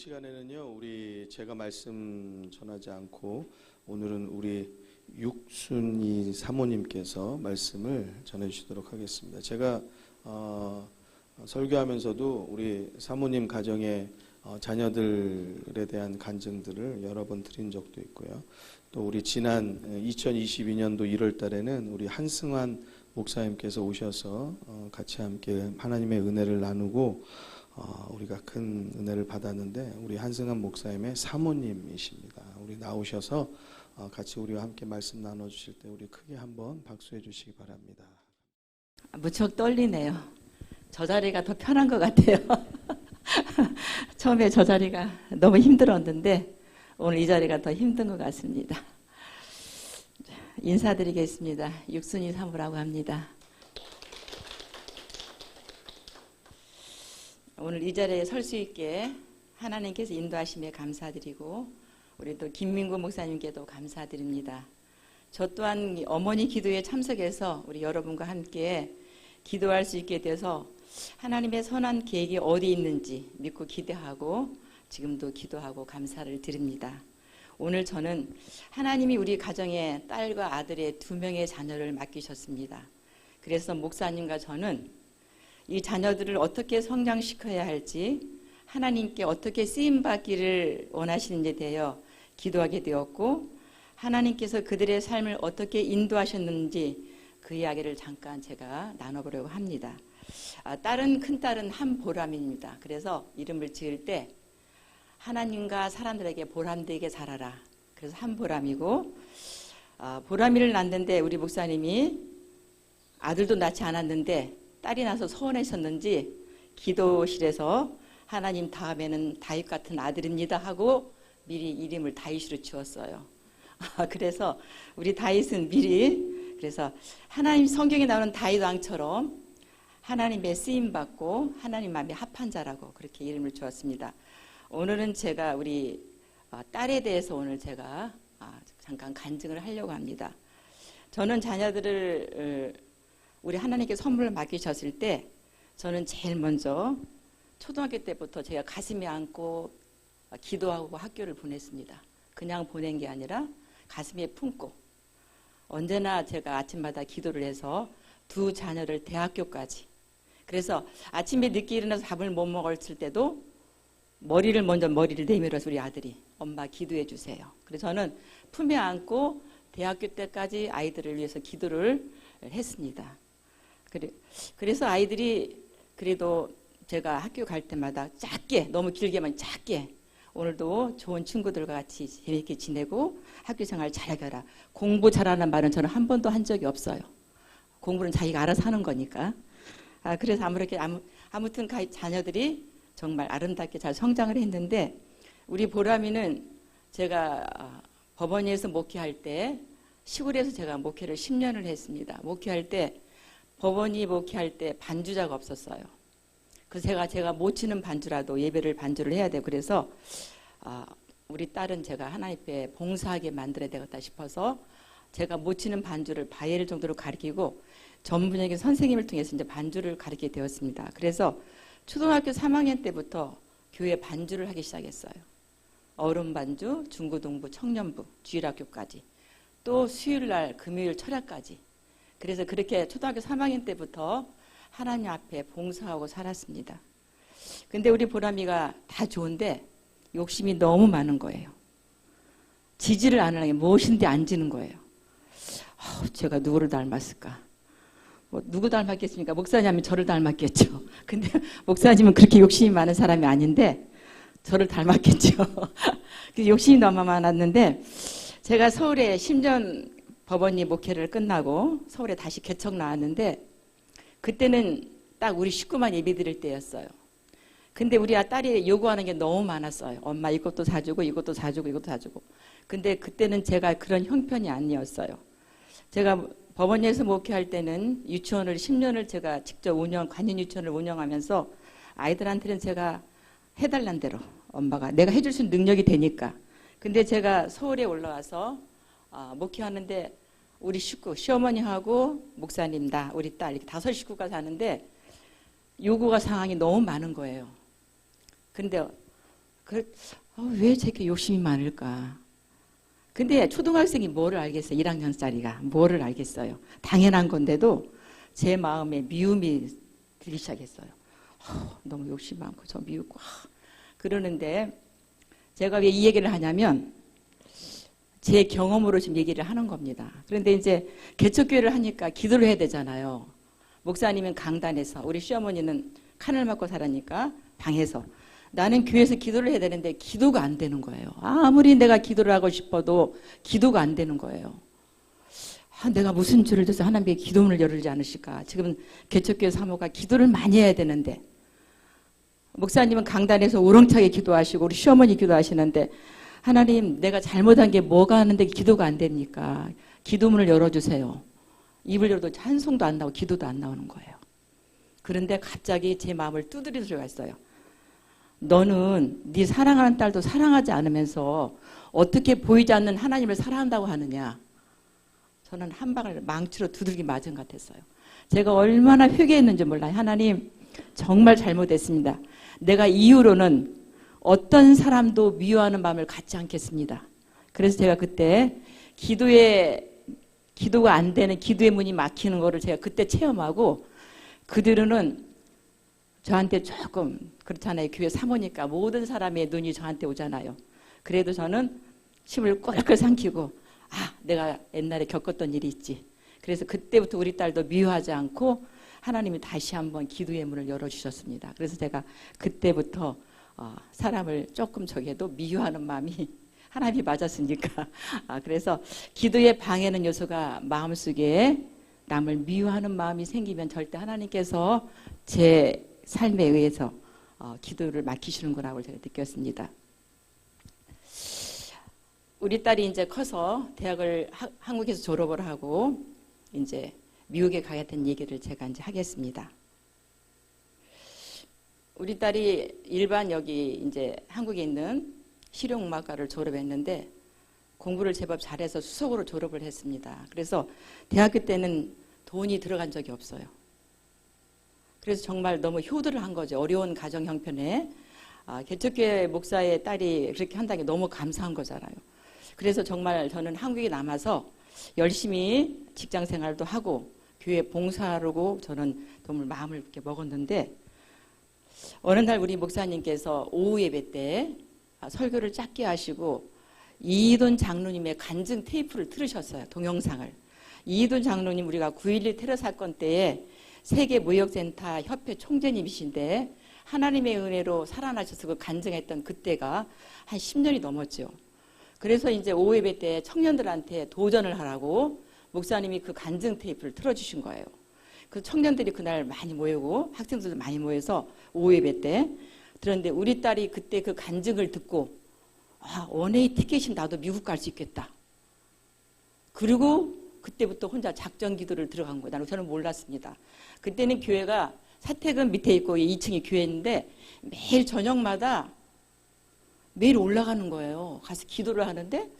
시간에는요, 제가 말씀 전하지 않고 오늘은 우리 육순이 사모님께서 말씀을 전해주시도록 하겠습니다. 제가 설교하면서도 우리 사모님 가정의 자녀들에 대한 간증들을 여러 번 드린 적도 있고요. 또 우리 지난 2022년도 1월 달에는 우리 한승환 목사님께서 오셔서 같이 함께 하나님의 은혜를 나누고 우리가 큰 은혜를 받았는데, 우리 한승환 목사님의 사모님이십니다. 우리 나오셔서 같이 우리와 함께 말씀 나눠주실 때 우리 크게 한번 박수해 주시기 바랍니다. 무척 떨리네요. 저 자리가 더 편한 것 같아요. 처음에 저 자리가 너무 힘들었는데 오늘 이 자리가 더 힘든 것 같습니다. 인사드리겠습니다. 육순이 사모라고 합니다. 오늘 이 자리에 설 수 있게 하나님께서 인도하심에 감사드리고, 우리 또 김민구 목사님께도 감사드립니다. 저 또한 어머니 기도에 참석해서 우리 여러분과 함께 기도할 수 있게 돼서 하나님의 선한 계획이 어디 있는지 믿고 기대하고 지금도 기도하고 감사를 드립니다. 오늘 저는 하나님이 우리 가정에 딸과 아들의 2명의 자녀를 맡기셨습니다. 그래서 목사님과 저는 이 자녀들을 어떻게 성장시켜야 할지, 하나님께 어떻게 쓰임받기를 원하시는지에 대하여 기도하게 되었고, 하나님께서 그들의 삶을 어떻게 인도하셨는지 그 이야기를 잠깐 제가 나눠보려고 합니다. 큰딸은 한보람입니다. 그래서 이름을 지을 때 하나님과 사람들에게 보람되게 자라라, 그래서 한보람이고, 보람이를 낳는데 우리 목사님이 아들도 낳지 않았는데 딸이 나서 서운하셨는지 기도실에서 하나님 다음에는 다윗 같은 아들입니다 하고 미리 이름을 다윗으로 지었어요. 그래서 우리 다윗은 미리, 그래서 하나님 성경에 나오는 다윗 왕처럼 하나님의 쓰임받고 하나님 마음에 합한 자라고 그렇게 이름을 주었습니다. 오늘은 제가 우리 딸에 대해서 오늘 제가 잠깐 간증을 하려고 합니다. 저는 자녀들을 우리 하나님께 선물을 맡기셨을 때 저는 제일 먼저 초등학교 때부터 제가 가슴에 안고 기도하고 학교를 보냈습니다. 그냥 보낸 게 아니라 가슴에 품고 언제나 제가 아침마다 기도를 해서 2 자녀를 대학교까지, 그래서 아침에 늦게 일어나서 밥을 못 먹었을 때도 머리를 내밀어서 우리 아들이 엄마 기도해 주세요. 그래서 저는 품에 안고 대학교 때까지 아이들을 위해서 기도를 했습니다. 그래서 아이들이 그래도 제가 학교 갈 때마다 짧게, 너무 길게만 짧게, 오늘도 좋은 친구들과 같이 재미있게 지내고 학교 생활 잘하라, 공부 잘하는 말은 저는 한 번도 한 적이 없어요. 공부는 자기가 알아서 하는 거니까. 그래서 아무튼 자녀들이 정말 아름답게 잘 성장을 했는데, 우리 보람이는 제가 법원에서 목회할 때, 시골에서 제가 목회를 10년을 했습니다. 목회할 때, 법원이 목회할 때 반주자가 없었어요. 그래서 제가 못 치는 반주라도 예배를 반주를 해야 돼요. 그래서 우리 딸은 제가 하나님 앞에 봉사하게 만들어야 되겠다 싶어서 제가 못 치는 반주를 바이엘 정도로 가르치고 전문적인 선생님을 통해서 이제 반주를 가르치게 되었습니다. 그래서 초등학교 3학년 때부터 교회 반주를 하기 시작했어요. 어른 반주, 중고등부, 청년부, 주일학교까지, 또 수요일날, 금요일, 철야까지. 그래서 그렇게 초등학교 3학년 때부터 하나님 앞에 봉사하고 살았습니다. 근데 우리 보람이가 다 좋은데 욕심이 너무 많은 거예요. 지지를 안 하는 게 무엇인데 안 지는 거예요. 제가 누구를 닮았을까? 누구 닮았겠습니까? 목사님은 저를 닮았겠죠. 근데 목사님은 그렇게 욕심이 많은 사람이 아닌데 저를 닮았겠죠. 욕심이 너무 많았는데, 제가 서울에 10년 법원이 목회를 끝나고 서울에 다시 개척 나왔는데, 그때는 딱 우리 식구만 예배 드릴 때였어요. 근데 우리 딸이 요구하는 게 너무 많았어요. 엄마 이것도 사주고 이것도 사주고 이것도 사주고. 근데 그때는 제가 그런 형편이 아니었어요. 제가 법원에서 목회할 때는 유치원을 10년을 제가 직접 관인 유치원을 운영하면서 아이들한테는 제가 해달란 대로 엄마가 내가 해줄 수 있는 능력이 되니까. 근데 제가 서울에 올라와서 목회하는데 우리 식구, 시어머니하고 목사님, 나, 우리 딸 이렇게 5 식구가 사는데 요구가 상황이 너무 많은 거예요. 근데 왜 저렇게 욕심이 많을까? 근데 초등학생이 뭐를 알겠어요? 1학년짜리가 뭐를 알겠어요? 당연한 건데도 제 마음에 미움이 들기 시작했어요. 너무 욕심 많고 저 미우고 그러는데 제가 왜 이 얘기를 하냐면 제 경험으로 지금 얘기를 하는 겁니다. 그런데 이제 개척교회를 하니까 기도를 해야 되잖아요. 목사님은 강단에서, 우리 시어머니는 칸을 맞고 살았으니까 방에서, 나는 교회에서 기도를 해야 되는데 기도가 안 되는 거예요. 아무리 내가 기도를 하고 싶어도 기도가 안 되는 거예요. 내가 무슨 죄를 져서 하나님께 기도문을 열지 않으실까. 지금 개척교회 사모가 기도를 많이 해야 되는데, 목사님은 강단에서 우렁차게 기도하시고 우리 시어머니 기도하시는데, 하나님 내가 잘못한 게 뭐가 하는데 기도가 안 됩니까? 기도문을 열어주세요. 입을 열어도 찬송도 안 나오고 기도도 안 나오는 거예요. 그런데 갑자기 제 마음을 두드려 들어갔어요. 너는 네 사랑하는 딸도 사랑하지 않으면서 어떻게 보이지 않는 하나님을 사랑한다고 하느냐. 저는 한 방을 망치로 두들기 맞은 것 같았어요. 제가 얼마나 회개했는지 몰라요. 하나님 정말 잘못했습니다. 내가 이후로는 어떤 사람도 미워하는 마음을 갖지 않겠습니다. 그래서 제가 그때 기도가 안 되는, 기도의 문이 막히는 거를 제가 그때 체험하고, 그들은 저한테 조금 그렇잖아요. 교회 사모니까 모든 사람의 눈이 저한테 오잖아요. 그래도 저는 침을 꼴꼴 삼키고 내가 옛날에 겪었던 일이 있지. 그래서 그때부터 우리 딸도 미워하지 않고 하나님이 다시 한번 기도의 문을 열어주셨습니다. 그래서 제가 그때부터 사람을 조금 적어도 미워하는 마음이 하나님이 맞았으니까. 그래서 기도에 방해하는 요소가 마음속에 남을 미워하는 마음이 생기면 절대 하나님께서 제 삶에 의해서 기도를 막히시는 거라고 제가 느꼈습니다. 우리 딸이 이제 커서 대학을 한국에서 졸업을 하고 이제 미국에 가겠다는 얘기를 제가 이제 하겠습니다. 우리 딸이 일반 여기 이제 한국에 있는 실용음악과를 졸업했는데 공부를 제법 잘해서 수석으로 졸업을 했습니다. 그래서 대학교 때는 돈이 들어간 적이 없어요. 그래서 정말 너무 효도를 한 거죠. 어려운 가정 형편에 개척교회 목사의 딸이 그렇게 한다는 게 너무 감사한 거잖아요. 그래서 정말 저는 한국에 남아서 열심히 직장 생활도 하고 교회 봉사하려고 저는 정말 마음을 이렇게 먹었는데, 어느 날 우리 목사님께서 오후 예배 때 설교를 짧게 하시고 이돈 장로님의 간증 테이프를 틀으셨어요. 동영상을. 이돈 장로님 우리가 9.11 테러 사건 때에 세계무역센터 협회 총재님이신데 하나님의 은혜로 살아나셔서 그 간증했던 그때가 한 10년이 넘었죠. 그래서 이제 오후 예배 때 청년들한테 도전을 하라고 목사님이 그 간증 테이프를 틀어주신 거예요. 그 청년들이 그날 많이 모이고 학생들도 많이 모여서 오후 예배 때 그런데 우리 딸이 그때 그 간증을 듣고 원웨이 티켓이 나도 미국 갈 수 있겠다. 그리고 그때부터 혼자 작전 기도를 들어간 거예요. 저는 몰랐습니다. 그때는 교회가 사택은 밑에 있고 2층이 교회인데 매일 저녁마다 매일 올라가는 거예요. 가서 기도를 하는데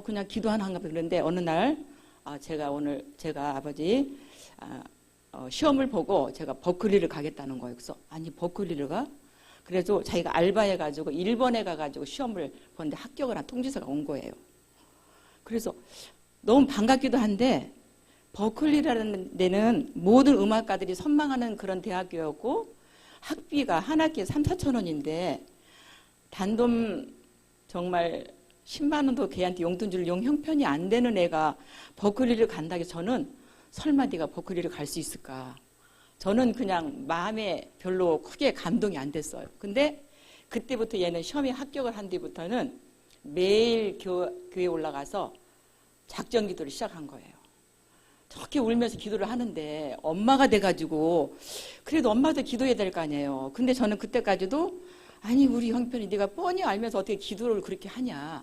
그냥 기도하는가 봐요. 그런데 어느 날 제가 아버지 시험을 보고 제가 버클리를 가겠다는 거예요. 그래서 아니 버클리를 가? 그래서 자기가 알바해가지고 일본에 가가지고 시험을 보는데 합격을 한 통지서가 온 거예요. 그래서 너무 반갑기도 한데 버클리라는 데는 모든 음악가들이 선망하는 그런 대학교였고 학비가 한 학기에 3,4천 원인데 단돈 정말 10만 원도 걔한테 용돈 줄 형편이 안 되는 애가 버클리를 간다고 해서 저는 설마 네가 버클리를 갈 수 있을까? 저는 그냥 마음에 별로 크게 감동이 안 됐어요. 근데 그때부터 얘는 시험에 합격을 한 뒤부터는 매일 교회에 올라가서 작전 기도를 시작한 거예요. 저렇게 울면서 기도를 하는데 엄마가 돼가지고 그래도 엄마도 기도해야 될 거 아니에요. 근데 저는 그때까지도 아니 우리 형편이 네가 뻔히 알면서 어떻게 기도를 그렇게 하냐.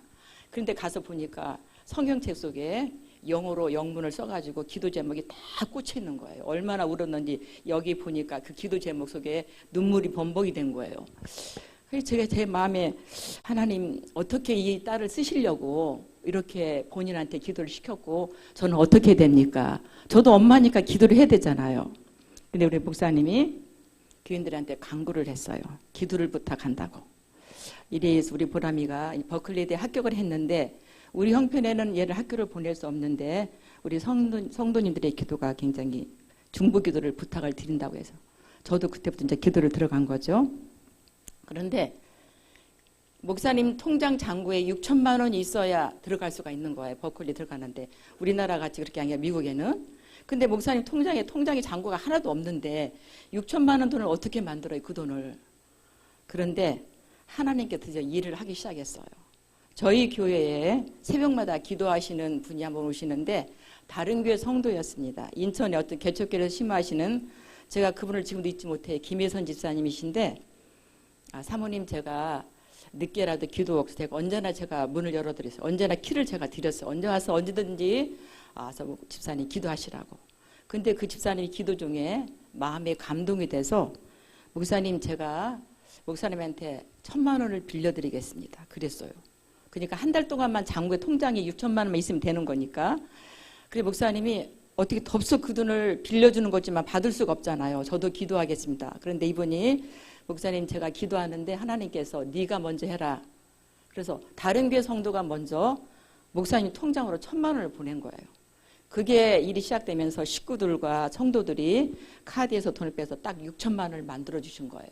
그런데 가서 보니까 성경책 속에 영어로 영문을 써가지고 기도 제목이 다 꽂혀 있는 거예요. 얼마나 울었는지 여기 보니까 그 기도 제목 속에 눈물이 범벅이 된 거예요. 그래서 제가 제 마음에 하나님 어떻게 이 딸을 쓰시려고 이렇게 본인한테 기도를 시켰고 저는 어떻게 됩니까? 저도 엄마니까 기도를 해야 되잖아요. 근데 우리 목사님이 교인들한테 강구를 했어요. 기도를 부탁한다고. 이래서 우리 보람이가 버클리대에 합격을 했는데 우리 형편에는 얘를 학교를 보낼 수 없는데 우리 성도님들의 기도가 굉장히 중보 기도를 부탁을 드린다고 해서 저도 그때부터 이제 기도를 들어간 거죠. 그런데 목사님 통장 잔고에 6천만 원이 있어야 들어갈 수가 있는 거예요. 버클리 들어가는데 우리나라 같이 그렇게 아니라 미국에는. 근데 목사님 통장에 잔고가 하나도 없는데 6천만 원 돈을 어떻게 만들어요, 그 돈을. 그런데 하나님께 드디어 일을 하기 시작했어요. 저희 교회에 새벽마다 기도하시는 분이 한번 오시는데 다른 교회 성도였습니다. 인천에 어떤 개척교회에서 심화하시는, 제가 그분을 지금도 잊지 못해, 김혜선 집사님이신데, 사모님 제가 늦게라도 기도, 제가 언제나 제가 문을 열어드렸어요. 언제나 키를 제가 드렸어요. 언제 와서 언제든지 와서 집사님 기도하시라고. 근데 그 집사님이 기도 중에 마음에 감동이 돼서 목사님 제가 목사님한테 1,000만 원을 빌려드리겠습니다. 그랬어요. 그러니까 한 달 동안만 잔고에 통장에 6천만 원만 있으면 되는 거니까. 그래 목사님이 어떻게 덥석 그 돈을 빌려주는 거지만 받을 수가 없잖아요. 저도 기도하겠습니다. 그런데 이분이 목사님 제가 기도하는데 하나님께서 네가 먼저 해라. 그래서 다른 교회 성도가 먼저 목사님 통장으로 1,000만 원을 보낸 거예요. 그게 일이 시작되면서 식구들과 성도들이 카드에서 돈을 빼서 딱 6천만 원을 만들어 주신 거예요.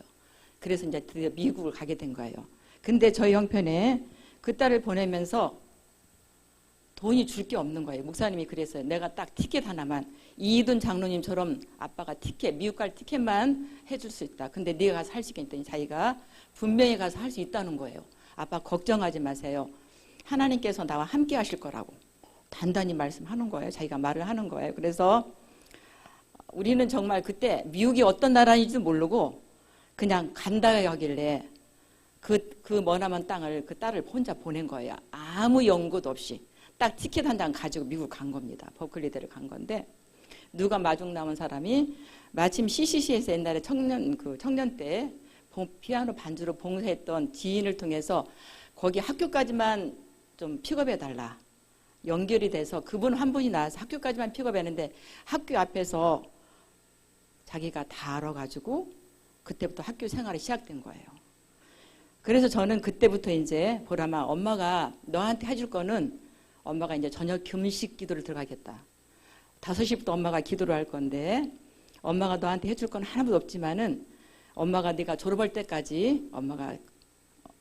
그래서 이제 드디어 미국을 가게 된 거예요. 근데 저희 형편에 그 딸을 보내면서 돈이 줄 게 없는 거예요. 목사님이 그랬어요. 내가 딱 티켓 하나만, 이든 장로님처럼 아빠가 티켓, 미국 갈 티켓만 해줄 수 있다. 근데 네가 가서 할 수 있겠더니 자기가 분명히 가서 할 수 있다는 거예요. 아빠 걱정하지 마세요. 하나님께서 나와 함께 하실 거라고 단단히 말씀하는 거예요. 자기가 말을 하는 거예요. 그래서 우리는 정말 그때 미국이 어떤 나라인지도 모르고 그냥 간다 하길래 그 머나먼 땅을 그 딸을 혼자 보낸 거예요. 아무 연고도 없이. 딱 티켓 한 장 가지고 미국 간 겁니다. 버클리대를 간 건데 누가 마중 나온 사람이 마침 CCC에서 옛날에 청년 때 피아노 반주로 봉사했던 지인을 통해서 거기 학교까지만 좀 픽업해 달라. 연결이 돼서 그분 한 분이 나와서 학교까지만 픽업했는데 학교 앞에서 자기가 다 알아가지고 그때부터 학교 생활이 시작된 거예요. 그래서 저는 그때부터 이제 보람아 엄마가 너한테 해줄 거는 엄마가 이제 저녁 금식 기도를 들어가겠다. 5시부터 엄마가 기도를 할 건데 엄마가 너한테 해줄 건 하나도 없지만은 엄마가 네가 졸업할 때까지 엄마가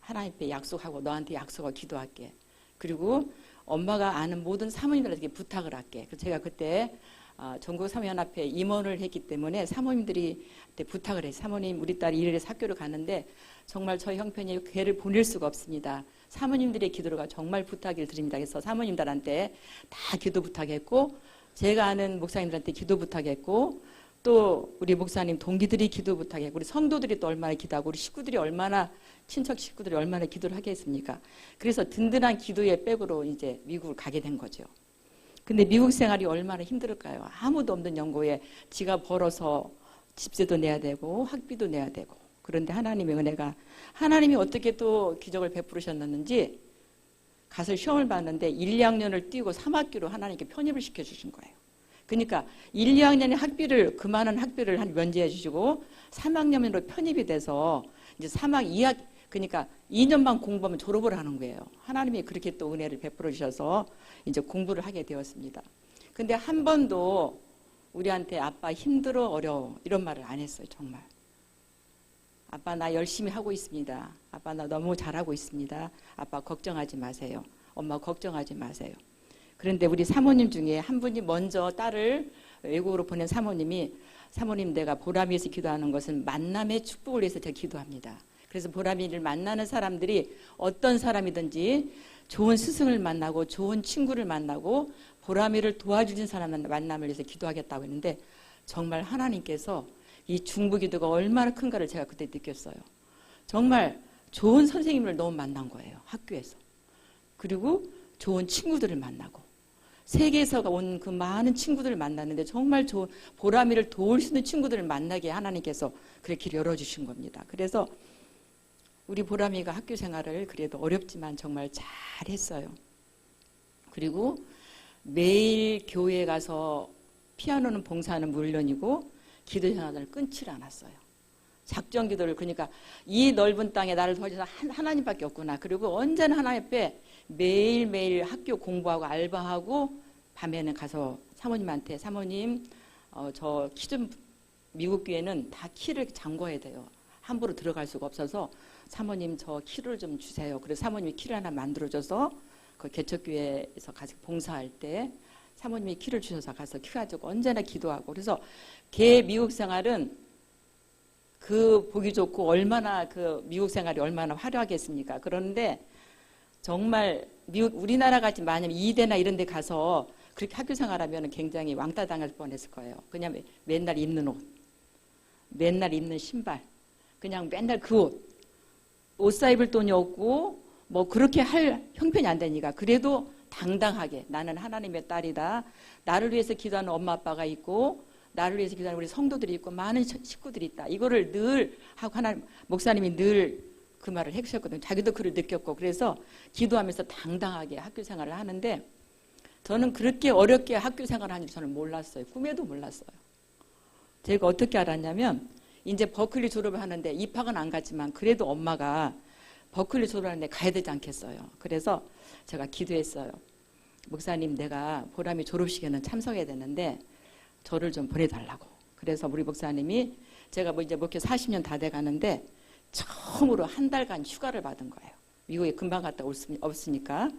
하나님께 약속하고 너한테 약속하고 기도할게. 그리고 엄마가 아는 모든 사모님들에게 부탁을 할게. 그래서 제가 그때 전국 사모연합회 임원을 했기 때문에 사모님들이 부탁을 했어요. 사모님 우리 딸이 이래서 학교를 가는데 정말 저희 형편이 걔를 보낼 수가 없습니다. 사모님들의 기도가 정말 부탁을 드립니다. 그래서 사모님들한테 다 기도 부탁했고 제가 아는 목사님들한테 기도 부탁했고 또 우리 목사님 동기들이 기도 부탁했고 우리 성도들이 또 얼마나 기도하고 우리 식구들이 얼마나 친척 식구들이 얼마나 기도를 하겠습니까? 그래서 든든한 기도의 백으로 이제 미국을 가게 된 거죠. 근데 미국 생활이 얼마나 힘들을까요? 아무도 없는 연고에 지가 벌어서 집세도 내야 되고 학비도 내야 되고. 그런데 하나님의 은혜가 하나님이 어떻게 또 기적을 베푸셨는지 가서 시험을 봤는데 1, 2학년을 띄고 3학기로 하나님께 편입을 시켜주신 거예요. 그러니까 1, 2학년의 학비를 그 많은 학비를 면제해 주시고 3학년으로 편입이 돼서 이제 3학 2학 그러니까 2년만 공부하면 졸업을 하는 거예요. 하나님이 그렇게 또 은혜를 베풀어 주셔서 이제 공부를 하게 되었습니다. 근데 한 번도 우리한테 아빠 힘들어 어려워 이런 말을 안 했어요. 정말. 아빠 나 열심히 하고 있습니다. 아빠 나 너무 잘하고 있습니다. 아빠 걱정하지 마세요. 엄마 걱정하지 마세요. 그런데 우리 사모님 중에 한 분이 먼저 딸을 외국으로 보낸 사모님이 사모님 내가 보람이에서 기도하는 것은 만남의 축복을 위해서 제가 기도합니다. 그래서 보람이를 만나는 사람들이 어떤 사람이든지 좋은 스승을 만나고 좋은 친구를 만나고 보람이를 도와주는 사람을 만남을 위해서 기도하겠다고 했는데 정말 하나님께서 이 중보기도가 얼마나 큰가를 제가 그때 느꼈어요. 정말 좋은 선생님을 너무 만난 거예요. 학교에서. 그리고 좋은 친구들을 만나고 세계에서 온 그 많은 친구들을 만났는데 정말 좋은 보람이를 도울 수 있는 친구들을 만나게 하나님께서 그렇게 길을 열어주신 겁니다. 그래서 우리 보람이가 학교 생활을 그래도 어렵지만 정말 잘했어요. 그리고 매일 교회에 가서 피아노는 봉사하는 물론이고 기도 생활을 끊지 않았어요. 작전 기도를, 그러니까 이 넓은 땅에 나를 도와줘서 하나님밖에 없구나. 그리고 언제나 하나님 앞에 매일매일 학교 공부하고 알바하고 밤에는 가서 사모님한테 사모님 저 키 좀 미국 교회는 다 키를 잠궈야 돼요. 함부로 들어갈 수가 없어서 사모님 저 키를 좀 주세요. 그래서 사모님이 키를 하나 만들어줘서 그 개척교회에서 가서 봉사할 때 사모님이 키를 주셔서 가서 키 가지고 언제나 기도하고, 그래서 걔 미국 생활은 그 보기 좋고 얼마나 그 미국 생활이 얼마나 화려하겠습니까? 그런데 정말 미국 우리나라 같이 만약에 이대나 이런 데 가서 그렇게 학교 생활하면 굉장히 왕따 당할 뻔했을 거예요. 그냥 맨날 입는 옷, 맨날 입는 신발, 그냥 맨날 그 옷 사입을 돈이 없고 뭐 그렇게 할 형편이 안 되니까 그래도 당당하게 나는 하나님의 딸이다. 나를 위해서 기도하는 엄마 아빠가 있고 나를 위해서 기도하는 우리 성도들이 있고 많은 식구들이 있다. 이거를 늘 하고 하나님 목사님이 늘 그 말을 해주셨거든요. 자기도 그를 느꼈고 그래서 기도하면서 당당하게 학교 생활을 하는데 저는 그렇게 어렵게 학교 생활을 하는 줄 저는 몰랐어요. 꿈에도 몰랐어요. 제가 어떻게 알았냐면 이제 버클리 졸업을 하는데 입학은 안 갔지만 그래도 엄마가 버클리 졸업하는데 가야 되지 않겠어요. 그래서 제가 기도했어요. 목사님 내가 보람이 졸업식에는 참석해야 되는데 저를 좀 보내달라고. 그래서 우리 목사님이 제가 뭐 이제 목회 40년 다 돼가는데 처음으로 한 달간 휴가를 받은 거예요. 미국에 금방 갔다 없으니까.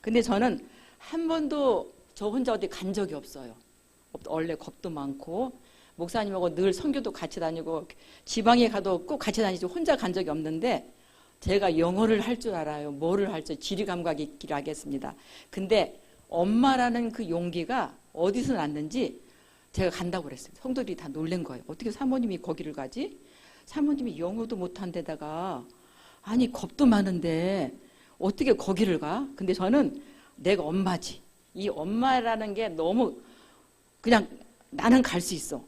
근데 저는 한 번도 저 혼자 어디 간 적이 없어요. 원래 겁도 많고 목사님하고 늘 선교도 같이 다니고 지방에 가도 꼭 같이 다니지 혼자 간 적이 없는데 제가 영어를 할 줄 알아요. 뭐를 할 줄 지리감각이 있기를 하겠습니다. 근데 엄마라는 그 용기가 어디서 났는지 제가 간다고 그랬어요. 성도들이 다 놀란 거예요. 어떻게 사모님이 거기를 가지? 사모님이 영어도 못한 데다가 아니 겁도 많은데 어떻게 거기를 가? 근데 저는 내가 엄마지. 이 엄마라는 게 너무 그냥 나는 갈 수 있어.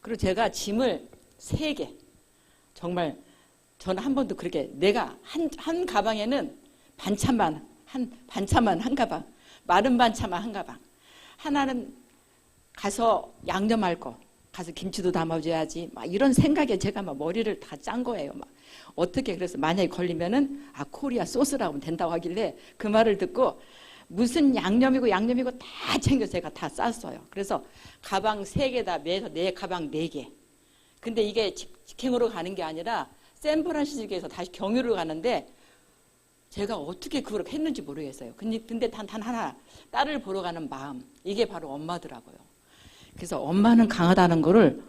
그리고 제가 짐을 3개 정말 저는 한 번도 그렇게 내가 한 가방에는 반찬만 한 가방, 마른 반찬만 한 가방, 하나는 가서 양념할 거 가서 김치도 담아줘야지 막 이런 생각에 제가 막 머리를 다 짠 거예요. 막 어떻게 그래서 만약에 걸리면은 코리아 소스라고 하면 된다고 하길래 그 말을 듣고 무슨 양념이고 다 챙겨 제가 다 쌌어요. 그래서 가방 3개다 매서 내 가방 4개. 근데 이게 직행으로 가는 게 아니라 샌프란시스코에서 다시 경유를 가는데 제가 어떻게 그걸 했는지 모르겠어요. 근데 단 하나 딸을 보러 가는 마음 이게 바로 엄마더라고요. 그래서 엄마는 강하다는 거를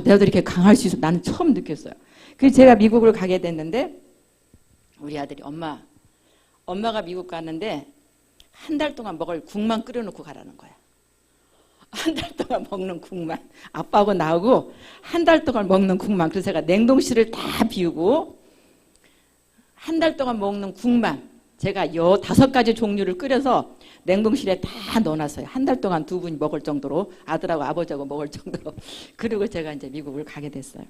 내가 이렇게 강할 수 있어 나는 처음 느꼈어요. 그래서 제가 미국을 가게 됐는데 우리 아들이 엄마가 미국 갔는데 한 달 동안 먹을 국만 끓여놓고 가라는 거야. 한 달 동안 먹는 국만. 아빠하고 나하고 한 달 동안 먹는 국만. 그래서 제가 냉동실을 다 비우고 한 달 동안 먹는 국만 제가 5가지 종류를 끓여서 냉동실에 다 넣어놨어요. 한 달 동안 2분이 먹을 정도로 아들하고 아버지하고 먹을 정도로. 그리고 제가 이제 미국을 가게 됐어요.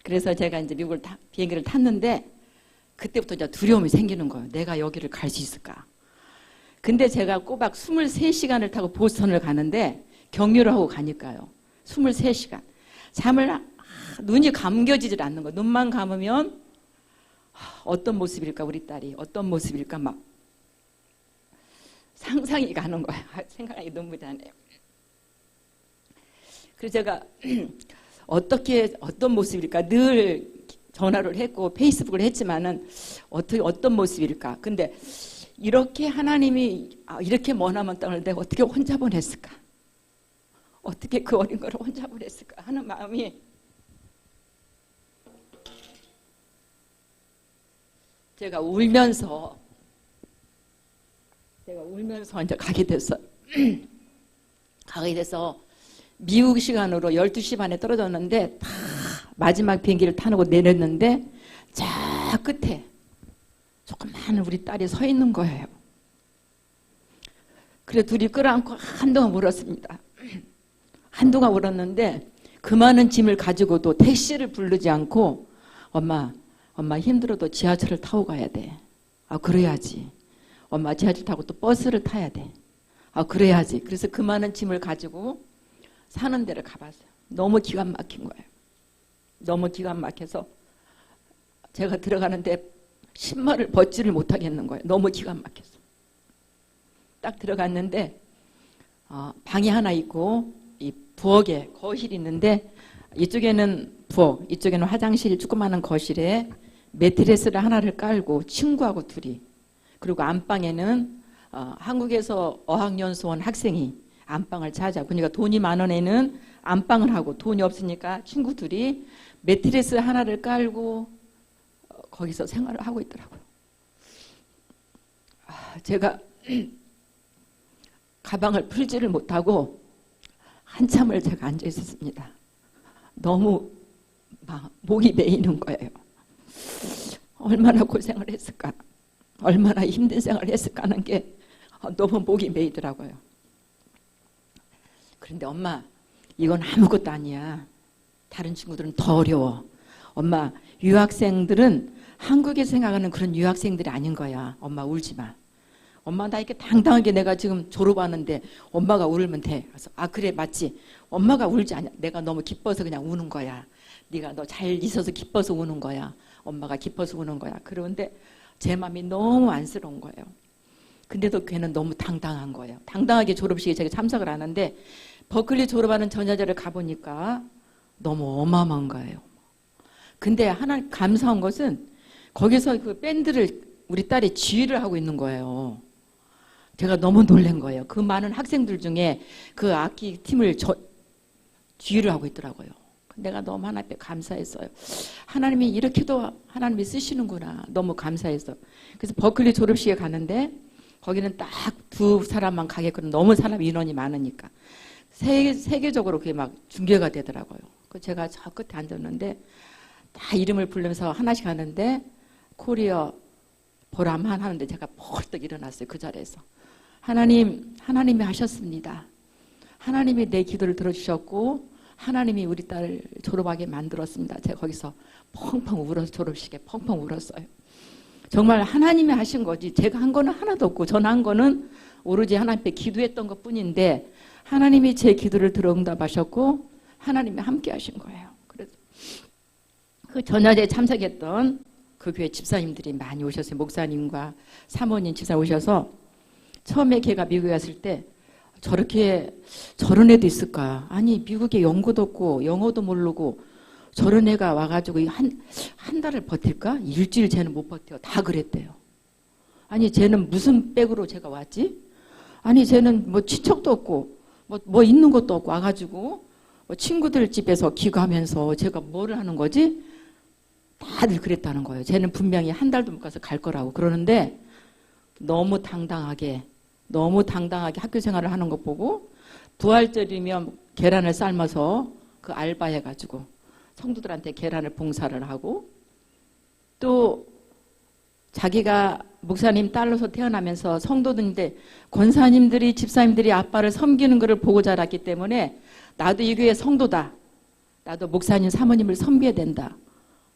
그래서 제가 이제 미국을 비행기를 탔는데 그때부터 이제 두려움이 생기는 거예요. 내가 여기를 갈 수 있을까? 근데 제가 꼬박 23시간을 타고 보스턴을 가는데 경유를 하고 가니까요. 23시간. 눈이 감겨지질 않는 거예요. 눈만 감으면 어떤 모습일까 우리 딸이 어떤 모습일까 막 상상이 가는 거예요. 생각하기 눈물이 나네요. 그래서 제가 어떤 모습일까 늘 전화를 했고 페이스북을 했지만은 어떤 모습일까. 근데 이렇게 하나님이 이렇게 머나먼 땅을 내가 어떻게 혼자 보냈을까? 어떻게 그 어린 거를 혼자 보냈을까 하는 마음이 제가 울면서 이제 가게 됐어요. 가게 돼서 미국 시간으로 12시 반에 떨어졌는데 다 마지막 비행기를 타고 내렸는데 저 끝에 조그마한 우리 딸이 서 있는 거예요. 그래 둘이 끌어안고 한동안 울었습니다. 한동안 울었는데 그 많은 짐을 가지고도 택시를 부르지 않고 엄마 힘들어도 지하철을 타고 가야 돼. 그래야지. 엄마 지하철 타고 또 버스를 타야 돼. 그래야지. 그래서 그 많은 짐을 가지고 사는 데를 가봤어요. 너무 기가 막힌 거예요. 너무 기가 막혀서 제가 들어가는데 신발을 벗지를 못하겠는 거예요. 너무 기가 막혀서. 딱 들어갔는데 방이 하나 있고 이 부엌에 거실이 있는데 이쪽에는 부엌, 이쪽에는 화장실, 조그마한 거실에 매트리스를 하나를 깔고 친구하고 둘이, 그리고 안방에는 한국에서 어학연수 온 학생이 안방을 찾아. 그러니까 돈이 많은 애는 안방을 하고 돈이 없으니까 친구 둘이 매트리스 하나를 깔고 거기서 생활을 하고 있더라고요. 제가 가방을 풀지를 못하고 한참을 제가 앉아 있었습니다. 너무 막 목이 메이는 거예요. 얼마나 고생을 했을까, 얼마나 힘든 생활을 했을까 하는 게 너무 목이 메이더라고요. 그런데 엄마, 이건 아무것도 아니야. 다른 친구들은 더 어려워. 엄마, 유학생들은 한국에 생각하는 그런 유학생들이 아닌 거야. 엄마 울지 마. 엄마 나 이렇게 당당하게 내가 지금 졸업하는데 엄마가 울면 돼. 그래서 그래 맞지. 엄마가 울지 않냐. 내가 너무 기뻐서 그냥 우는 거야. 네가 너 잘 있어서 기뻐서 우는 거야. 엄마가 기뻐서 우는 거야. 그런데 제 마음이 너무 안쓰러운 거예요. 근데도 걔는 너무 당당한 거예요. 당당하게 졸업식에 제가 참석을 하는데 버클리 졸업하는 전야제를 가보니까 너무 어마어마한 거예요. 근데 하나 감사한 것은 거기서 그 밴드를 우리 딸이 지휘를 하고 있는 거예요. 제가 너무 놀란 거예요. 그 많은 학생들 중에 그 악기 팀을 지휘를 하고 있더라고요. 내가 너무 하나님께 감사했어요. 하나님이 이렇게도 하나님이 쓰시는구나. 너무 감사했어. 그래서 버클리 졸업식에 가는데 거기는 딱 두 사람만 가게끔 너무 사람 인원이 많으니까 세계적으로 그게 막 중계가 되더라고요. 제가 저 끝에 앉았는데 다 이름을 부르면서 하나씩 하는데 코리아 보람한 하는데 제가 벌떡 일어났어요. 그 자리에서. 하나님이 하셨습니다. 하나님이 내 기도를 들어주셨고 하나님이 우리 딸을 졸업하게 만들었습니다. 제가 거기서 펑펑 울어서 졸업식에 펑펑 울었어요. 정말 하나님이 하신 거지 제가 한 거는 하나도 없고 저는 한 거는 오로지 하나님께 기도했던 것뿐인데 하나님이 제 기도를 들어 응답하셨고 하나님이 함께 하신 거예요. 그래서 그 전야제에 참석했던 그 교회 집사님들이 많이 오셨어요. 목사님과 사모님 집사 오셔서 처음에 걔가 미국에 갔을 때 저런 애도 있을까? 아니 미국에 연고도 없고 영어도 모르고 저런 애가 와가지고 한 달을 버틸까? 일주일 쟤는 못 버텨. 다 그랬대요. 아니 쟤는 무슨 백으로 제가 왔지? 아니 쟤는 뭐 친척도 없고 뭐 있는 것도 없고 와가지고 뭐 친구들 집에서 기거하면서 제가 뭐를 하는 거지? 다들 그랬다는 거예요. 쟤는 분명히 한 달도 못 가서 갈 거라고 그러는데 너무 당당하게 학교 생활을 하는 것 보고 부활절이면 계란을 삶아서 그 알바해가지고 성도들한테 계란을 봉사를 하고 또 자기가 목사님 딸로서 태어나면서 성도들인데 권사님들이 집사님들이 아빠를 섬기는 것을 보고 자랐기 때문에 나도 이 교회 성도다. 나도 목사님 사모님을 섬겨야 된다.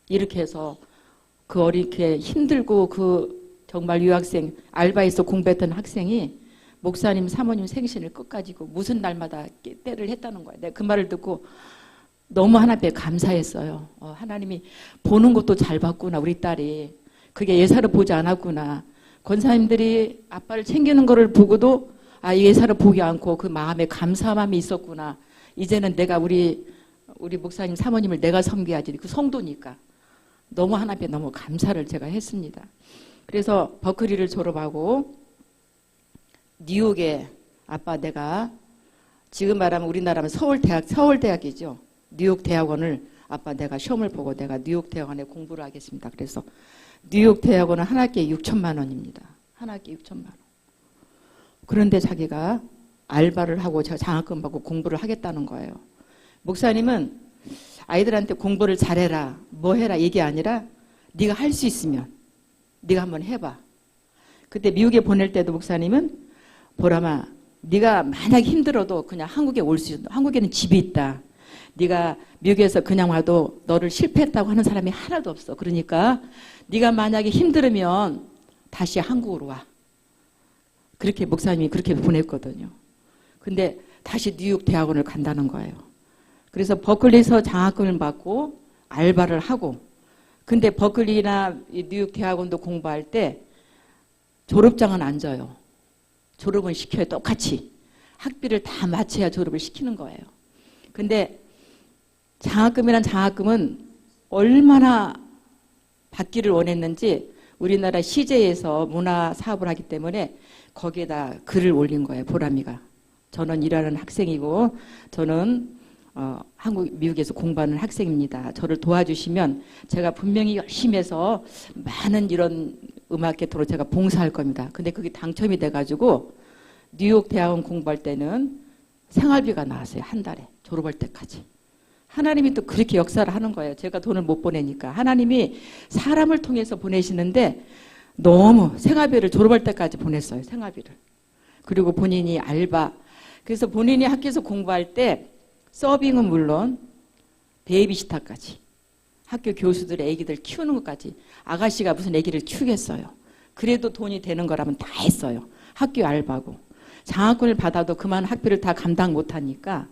이렇게 해서 그 어리게 힘들고 그 정말 유학생 알바에서 공부했던 학생이 목사님 사모님 생신을 끝까지 무슨 날마다 때를 했다는 거예요. 내가 그 말을 듣고 너무 하나님께 감사했어요. 하나님이 보는 것도 잘 봤구나. 우리 딸이 그게 예사를 보지 않았구나. 권사님들이 아빠를 챙기는 거를 보고도 예사를 보지 않고 그 마음에 감사함이 있었구나. 이제는 내가 우리 목사님 사모님을 내가 섬겨야지. 그 성도니까. 너무 하나님께 너무 감사를 제가 했습니다. 그래서 버클리를 졸업하고 뉴욕에 아빠 내가 지금 말하면 우리나라면 서울대학이죠. 뉴욕 대학원을 아빠 내가 시험을 보고 내가 뉴욕 대학원에 공부를 하겠습니다. 그래서 뉴욕 대학원은 한 학기에 6천만 원입니다. 한 학기에 6천만 원. 그런데 자기가 알바를 하고 제가 장학금 받고 공부를 하겠다는 거예요. 목사님은 아이들한테 공부를 잘해라, 뭐 해라 이게 아니라 네가 할 수 있으면 네가 한번 해봐. 그때 미국에 보낼 때도 목사님은 보람아, 네가 만약에 힘들어도 그냥 한국에 올 수 있어. 한국에는 집이 있다. 네가 미국에서 그냥 와도 너를 실패했다고 하는 사람이 하나도 없어. 그러니까 네가 만약에 힘들으면 다시 한국으로 와. 그렇게 목사님이 그렇게 보냈거든요. 근데 다시 뉴욕 대학원을 간다는 거예요. 그래서 버클리에서 장학금을 받고 알바를 하고, 근데 버클리나 뉴욕 대학원도 공부할 때 졸업장은 안 줘요. 졸업은 시켜요. 똑같이. 학비를 다 맞춰야 졸업을 시키는 거예요. 근데 장학금이란 장학금은 얼마나 받기를 원했는지 우리나라 시제에서 문화 사업을 하기 때문에 거기에다 글을 올린 거예요. 보람이가. 저는 일하는 학생이고 저는 미국에서 공부하는 학생입니다. 저를 도와주시면 제가 분명히 열심히 해서 많은 이런 음악계토로 제가 봉사할 겁니다. 근데 그게 당첨이 돼가지고 뉴욕 대학원 공부할 때는 생활비가 나왔어요. 한 달에 졸업할 때까지. 하나님이 또 그렇게 역사를 하는 거예요. 제가 돈을 못 보내니까. 하나님이 사람을 통해서 보내시는데 너무 생활비를 졸업할 때까지 보냈어요. 생활비를. 그리고 본인이 알바. 그래서 본인이 학교에서 공부할 때 서빙은 물론 베이비시터까지. 학교 교수들 애기들 키우는 것까지. 아가씨가 무슨 애기를 키우겠어요. 그래도 돈이 되는 거라면 다 했어요. 학교 알바고. 장학금을 받아도 그만 학비를 다 감당 못하니까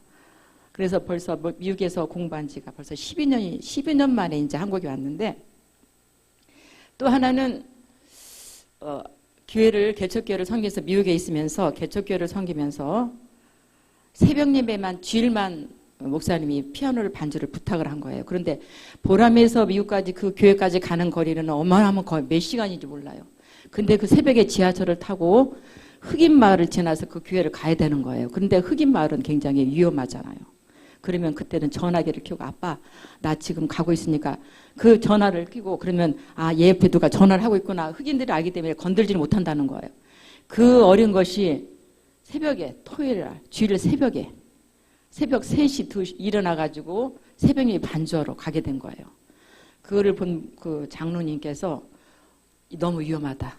그래서 벌써 미국에서 공부한 지가 벌써 12년 만에 이제 한국에 왔는데 또 하나는 개척교회를 섬기면서 미국에 있으면서 개척교회를 섬기면서 새벽 예배만 주일만 목사님이 피아노를 반주를 부탁을 한 거예요. 그런데 보람에서 미국까지 그 교회까지 가는 거리는 어마어마한 거의 몇 시간인지 몰라요. 근데 그 새벽에 지하철을 타고 흑인 마을을 지나서 그 교회를 가야 되는 거예요. 그런데 흑인 마을은 굉장히 위험하잖아요. 그러면 그때는 전화기를 켜고 아빠 나 지금 가고 있으니까 그 전화를 켜고 그러면 얘 옆에 누가 전화를 하고 있구나. 흑인들이 알기 때문에 건들지를 못한다는 거예요. 그 어린 것이 새벽에 토요일날 주일 새벽에 새벽 3시 2시 일어나가지고 새벽에 반주하러 가게 된 거예요. 그거를 본 그 장로님께서 너무 위험하다.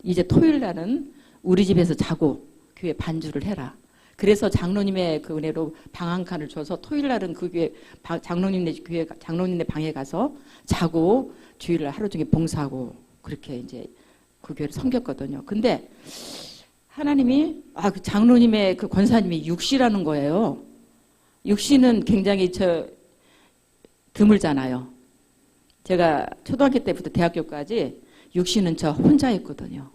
이제 토요일날은 우리 집에서 자고 교회 반주를 해라. 그래서 장로님의 그 은혜로 방 한 칸을 줘서 토요일 날은 그 교회 장로님네 방에 가서 자고 주일날 하루 종일 봉사하고 그렇게 이제 그 교회를 섬겼거든요. 근데 하나님이 그 장로님의 그 권사님이 육시라는 거예요. 육시는 굉장히 드물잖아요. 제가 초등학교 때부터 대학교까지 육시는 저 혼자 했거든요.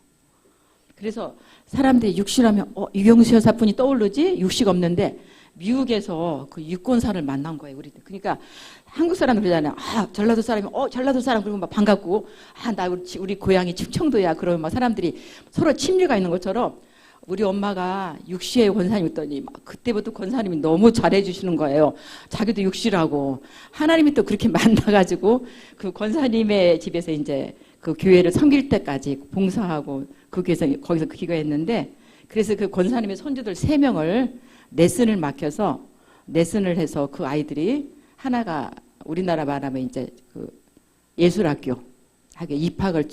그래서 사람들이 육시라면 유경수 여사분이 떠오르지? 육시가 없는데 미국에서 그 유권사를 만난 거예요. 우리들. 그러니까 한국 사람들 그러잖아요. 전라도 사람이 전라도 사람 그러면 막 반갑고 나 우리 고향이 충청도야. 그러면 막 사람들이 서로 친밀가 있는 것처럼 우리 엄마가 육시의 권사님 있더니 막 그때부터 권사님이 너무 잘해주시는 거예요. 자기도 육시라고. 하나님이 또 그렇게 만나가지고 그 권사님의 집에서 이제 그 교회를 섬길 때까지 봉사하고 그 교회에서 거기서 기도했는데 그래서 그 권사님의 손주들 3명을 레슨을 맡겨서 레슨을 해서 그 아이들이 하나가 우리나라 말하면 이제 그 예술학교 하게 입학을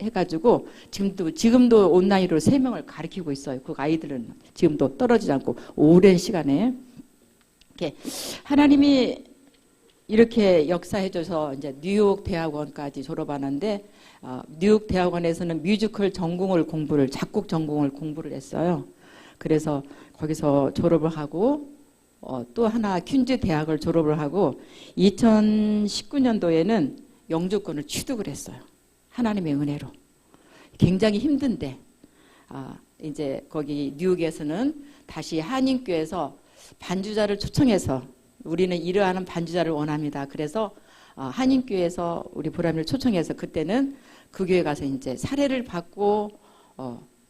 해가지고 지금도 온라인으로 3명을 가르치고 있어요. 그 아이들은 지금도 떨어지지 않고 오랜 시간에 이렇게 하나님이 이렇게 역사해줘서 이제 뉴욕 대학원까지 졸업하는데 뉴욕 대학원에서는 뮤지컬 작곡 전공을 공부를 했어요. 그래서 거기서 졸업을 하고 또 하나 퀸즈 대학을 졸업을 하고 2019년도에는 영주권을 취득을 했어요. 하나님의 은혜로. 굉장히 힘든데 이제 거기 뉴욕에서는 다시 한인교에서 반주자를 초청해서 우리는 이러한 반주자를 원합니다. 그래서 한인교회에서 우리 보람이를 초청해서 그때는 그 교회 가서 이제 사례를 받고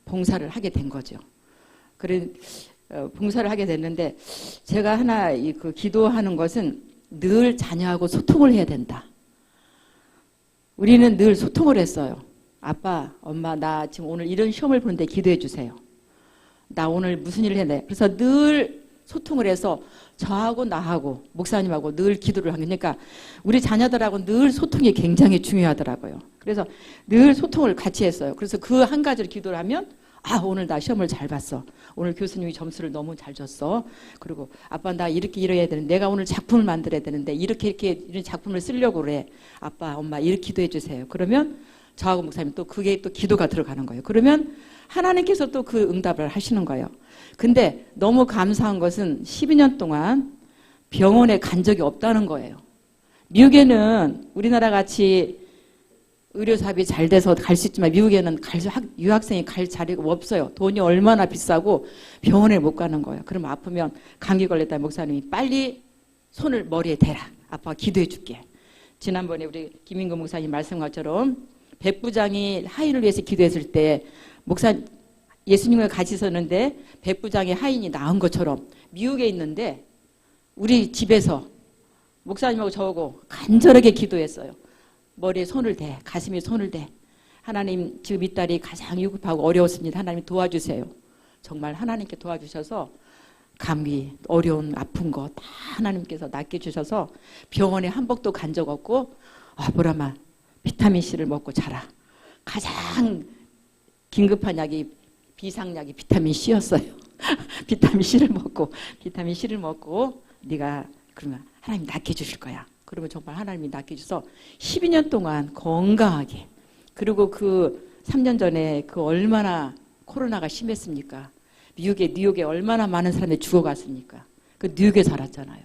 봉사를 하게 된 거죠. 그래 봉사를 하게 됐는데 제가 하나 그 기도하는 것은 늘 자녀하고 소통을 해야 된다. 우리는 늘 소통을 했어요. 아빠, 엄마, 나 지금 오늘 이런 시험을 보는데 기도해 주세요. 나 오늘 무슨 일을 해야 돼? 그래서 늘 소통을 해서 저하고 나하고 목사님하고 늘 기도를 하니까 그러니까 우리 자녀들하고 늘 소통이 굉장히 중요하더라고요. 그래서 늘 소통을 같이 했어요. 그래서 그 한 가지를 기도를 하면 오늘 나 시험을 잘 봤어. 오늘 교수님이 점수를 너무 잘 줬어. 그리고 아빠 나 이렇게 이래야 되는데 내가 오늘 작품을 만들어야 되는데 이렇게 이런 작품을 쓰려고 그래. 아빠 엄마 이렇게 기도해 주세요. 그러면 저하고 목사님 또 그게 또 기도가 들어가는 거예요. 그러면 하나님께서 또 그 응답을 하시는 거예요. 근데 너무 감사한 것은 12년 동안 병원에 간 적이 없다는 거예요. 미국에는 우리나라 같이 의료 사업이 잘 돼서 갈 수 있지만 미국에는 유학생이 갈 자리가 없어요. 돈이 얼마나 비싸고 병원에 못 가는 거예요. 그럼 아프면 감기 걸렸다 목사님이 빨리 손을 머리에 대라. 아빠가 기도해 줄게. 지난번에 우리 김인구 목사님 말씀한 것처럼 백부장이 하인을 위해서 기도했을 때 예수님과 같이 있었는데 백부장의 하인이 나은 것처럼 미국에 있는데 우리 집에서 목사님하고 저하고 간절하게 기도했어요. 머리에 손을 대, 가슴에 손을 대. 하나님, 지금 이 딸이 가장 위급하고 어려웠습니다. 하나님 도와주세요. 정말 하나님께 도와주셔서 감기, 어려운 아픈 거 다 하나님께서 낫게 주셔서 병원에 한 번도 간 적 없고 보라마 비타민C를 먹고 자라. 가장 긴급한 약이 비상약이 비타민C였어요. 비타민C를 먹고 네가 그러면 하나님 낫게 주실 거야. 그러면 정말 하나님이 낫게 주셔서 12년 동안 건강하게. 그리고 그 3년 전에 그 얼마나 코로나가 심했습니까? 뉴욕에 얼마나 많은 사람들이 죽어갔습니까? 그 뉴욕에 살았잖아요.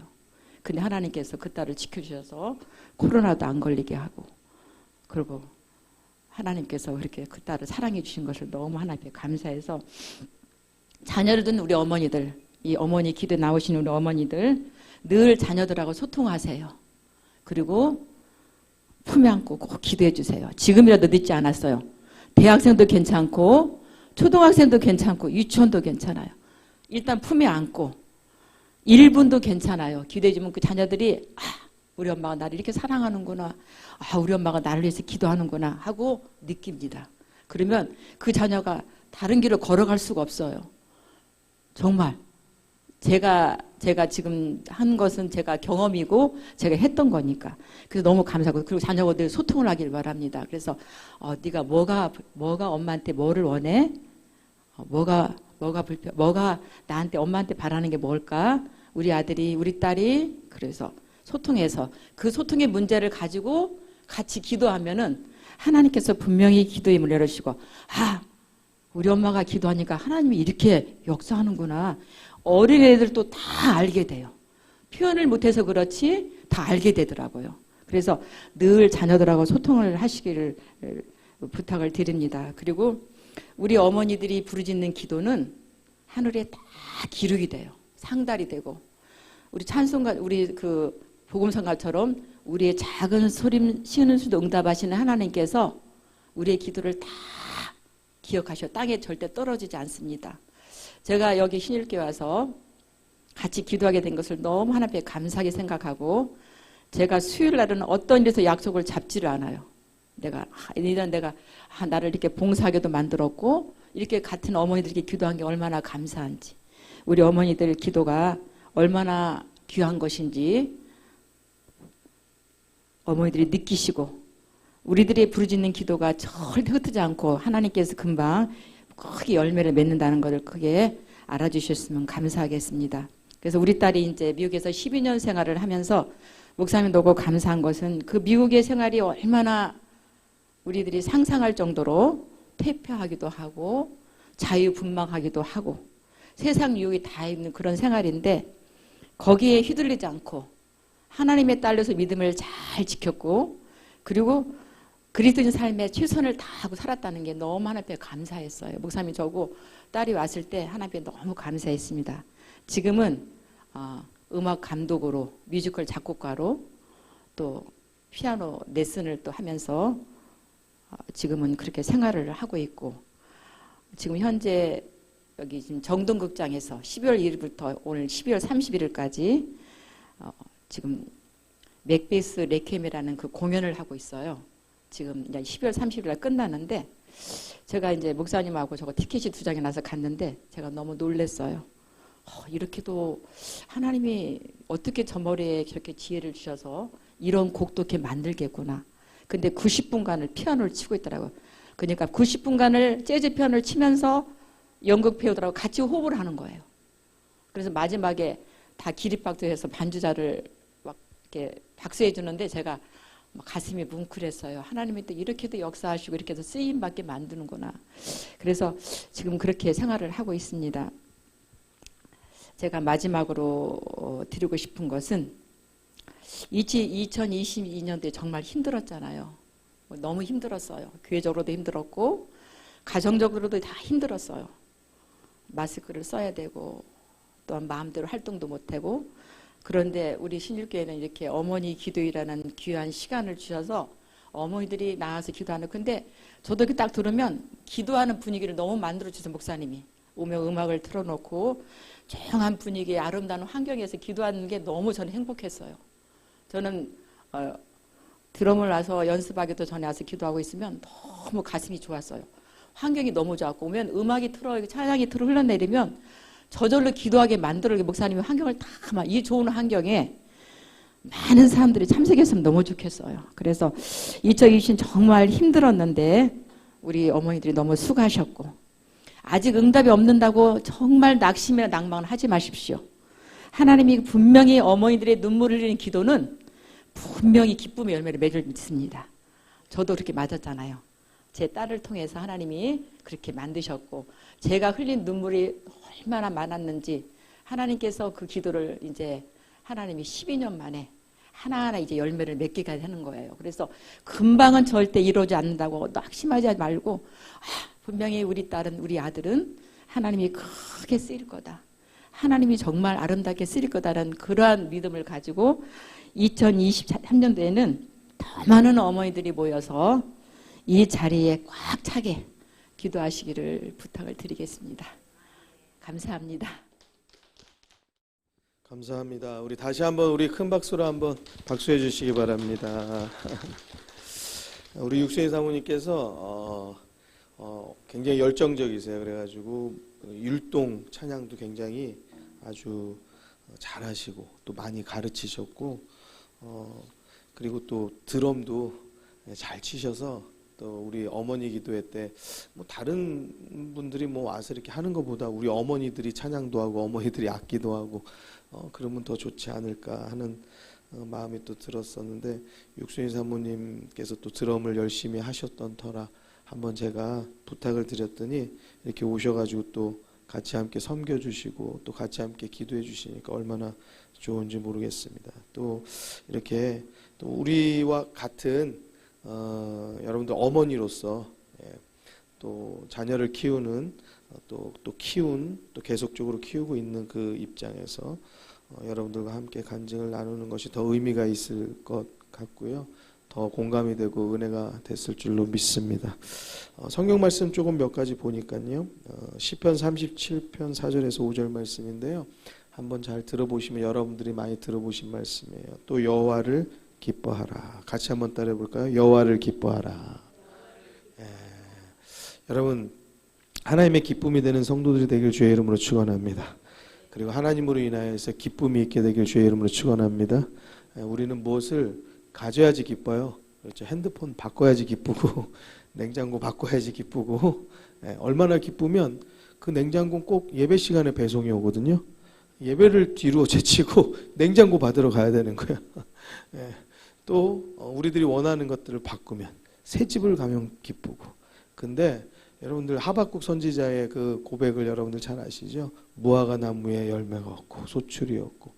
근데 하나님께서 그 딸을 지켜주셔서 코로나도 안 걸리게 하고 그리고 하나님께서 그렇게 그 딸을 사랑해 주신 것을 너무 하나님께 감사해서 자녀를 둔 우리 어머니들, 이 어머니 기도에 나오시는 우리 어머니들 늘 자녀들하고 소통하세요. 그리고 품에 안고 꼭 기도해 주세요. 지금이라도 늦지 않았어요. 대학생도 괜찮고 초등학생도 괜찮고 유치원도 괜찮아요. 일단 품에 안고 1분도 괜찮아요. 기도해 주면 그 자녀들이 우리 엄마가 나를 이렇게 사랑하는구나. 우리 엄마가 나를 위해서 기도하는구나 하고 느낍니다. 그러면 그 자녀가 다른 길을 걸어갈 수가 없어요. 정말 제가 지금 한 것은 제가 경험이고 제가 했던 거니까. 그래서 너무 감사하고 그리고 자녀들 소통을 하길 바랍니다. 그래서 네가 뭐가 엄마한테 뭐를 원해? 뭐가 나한테 엄마한테 바라는 게 뭘까? 우리 아들이 우리 딸이 그래서 소통해서 그 소통의 문제를 가지고 같이 기도하면은 하나님께서 분명히 기도의 문을 열어주시고 우리 엄마가 기도하니까 하나님이 이렇게 역사하는구나. 어린애들도 다 알게 돼요. 표현을 못해서 그렇지 다 알게 되더라고요. 그래서 늘 자녀들하고 소통을 하시기를 부탁을 드립니다. 그리고 우리 어머니들이 부르짖는 기도는 하늘에 다 기록이 돼요. 상달이 되고 우리 찬송가 우리 그 복음성가처럼 우리의 작은 소림 쉬는 수도 응답하시는 하나님께서 우리의 기도를 다 기억하셔. 땅에 절대 떨어지지 않습니다. 제가 여기 신일교회 와서 같이 기도하게 된 것을 너무 하나님께 감사하게 생각하고 제가 수요일 날은 어떤 일에서 약속을 잡지를 않아요. 내가 나를 이렇게 봉사하게도 만들었고 이렇게 같은 어머니들에게 기도한 게 얼마나 감사한지 우리 어머니들 기도가 얼마나 귀한 것인지 어머니들이 느끼시고 우리들이 부르짖는 기도가 절대 흩어지지 않고 하나님께서 금방 크게 열매를 맺는다는 것을 크게 알아주셨으면 감사하겠습니다. 그래서 우리 딸이 이제 미국에서 12년 생활을 하면서 목사님 보고 감사한 것은 그 미국의 생활이 얼마나 우리들이 상상할 정도로 퇴폐하기도 하고 자유분방하기도 하고 세상 유혹이 다 있는 그런 생활인데 거기에 휘둘리지 않고 하나님의 딸로서 믿음을 잘 지켰고 그리고 그리스도인 삶에 최선을 다하고 살았다는 게 너무 하나님께 감사했어요. 목사님이 저고 딸이 왔을 때 하나님께 너무 감사했습니다. 지금은 음악 감독으로 뮤지컬 작곡가로 또 피아노 레슨을 또 하면서 지금은 그렇게 생활을 하고 있고 지금 현재 여기 지금 정동극장에서 12월 1일부터 오늘 12월 31일까지 지금 맥베스 레퀴엠이라는 그 공연을 하고 있어요. 지금 이제 12월 30일 날 끝나는데 제가 이제 목사님하고 저거 티켓이 2장이 나서 갔는데 제가 너무 놀랐어요. 이렇게도 하나님이 어떻게 저 머리에 저렇게 지혜를 주셔서 이런 곡도 이렇게 만들겠구나. 근데 90분간을 피아노를 치고 있더라고요. 그러니까 90분간을 재즈 피아노를 치면서 연극 배우들하고 같이 호흡을 하는 거예요. 그래서 마지막에 다 기립박수해서 반주자를 막 이렇게 박수해 주는데 제가 가슴이 뭉클했어요. 하나님이 또 이렇게도 역사하시고 이렇게도 쓰임받게 만드는구나. 그래서 지금 그렇게 생활을 하고 있습니다. 제가 마지막으로 드리고 싶은 것은 2022년도에 정말 힘들었잖아요. 너무 힘들었어요. 교회적으로도 힘들었고 가정적으로도 다 힘들었어요. 마스크를 써야 되고 또한 마음대로 활동도 못하고. 그런데 우리 신일교회는 이렇게 어머니 기도회라는 귀한 시간을 주셔서 어머니들이 나와서 기도하는. 근데 저도 이렇게 딱 들으면 기도하는 분위기를 너무 만들어 주셔서 목사님이 오면 음악을 틀어놓고 조용한 분위기에 아름다운 환경에서 기도하는 게 너무 저는 행복했어요. 저는 드럼을 와서 연습하기도 전에 와서 기도하고 있으면 너무 가슴이 좋았어요. 환경이 너무 좋았고 오면 음악이 찬양이 흘러내리면 저절로 기도하게 만들어 목사님이 환경을 다 이 좋은 환경에 많은 사람들이 참석했으면 너무 좋겠어요. 그래서 2020 정말 힘들었는데 우리 어머니들이 너무 수고하셨고 아직 응답이 없는다고 정말 낙심이나 낭망을 하지 마십시오. 하나님이 분명히 어머니들의 눈물을 흘리는 기도는 분명히 기쁨의 열매를 맺을 믿습니다. 저도 그렇게 맞았잖아요. 제 딸을 통해서 하나님이 그렇게 만드셨고 제가 흘린 눈물이 얼마나 많았는지 하나님께서 그 기도를 이제 하나님이 12년 만에 하나하나 이제 열매를 맺게 하는 거예요. 그래서 금방은 절대 이루어지지 않는다고 낙심하지 말고 분명히 우리 딸은 우리 아들은 하나님이 크게 쓰일 거다. 하나님이 정말 아름답게 쓰일 거다라는 그러한 믿음을 가지고 2023년도에는 더 많은 어머니들이 모여서 이 자리에 꽉 차게 기도하시기를 부탁을 드리겠습니다. 감사합니다. 감사합니다. 우리 다시 한번 우리 큰 박수로 한번 박수해 주시기 바랍니다. 우리 육순이 사모님께서 굉장히 열정적이세요. 그래가지고 율동 찬양도 굉장히 아주 잘하시고 또 많이 가르치셨고 그리고 또 드럼도 잘 치셔서 또 우리 어머니 기도회 때 뭐 다른 분들이 뭐 와서 이렇게 하는 것보다 우리 어머니들이 찬양도 하고 어머니들이 악기도 하고 그러면 더 좋지 않을까 하는 마음이 또 들었었는데 육순이 사모님께서 또 드럼을 열심히 하셨던 터라 한번 제가 부탁을 드렸더니 이렇게 오셔가지고 또 같이 함께 섬겨주시고 또 같이 함께 기도해 주시니까 얼마나 좋은지 모르겠습니다. 또 이렇게 또 우리와 같은 여러분들 어머니로서 또 자녀를 키우는 또 키운 또 계속적으로 키우고 있는 그 입장에서 여러분들과 함께 간증을 나누는 것이 더 의미가 있을 것 같고요. 더 공감이 되고 은혜가 됐을 줄로 믿습니다. 성경 말씀 조금 몇 가지 보니까요. 시편 37편 4절에서 5절 말씀인데요. 한번 잘 들어보시면 여러분들이 많이 들어보신 말씀이에요. 또 여호와를 기뻐하라. 같이 한번 따라해 볼까요? 여호와를 기뻐하라. 여러분 하나님의 기쁨이 되는 성도들이 되길 주의 이름으로 축원합니다. 그리고 하나님으로 인하여서 기쁨이 있게 되길 주의 이름으로 축원합니다. 우리는 무엇을 가져야지 기뻐요. 그렇죠. 핸드폰 바꿔야지 기쁘고 냉장고 바꿔야지 기쁘고 얼마나 기쁘면 그 냉장고 꼭 예배 시간에 배송이 오거든요. 예배를 뒤로 제치고 냉장고 받으러 가야 되는 거야. 또 우리들이 원하는 것들을 바꾸면 새 집을 가면 기쁘고. 근데 여러분들 하박국 선지자의 그 고백을 여러분들 잘 아시죠? 무화과 나무에 열매가 없고 소출이 없고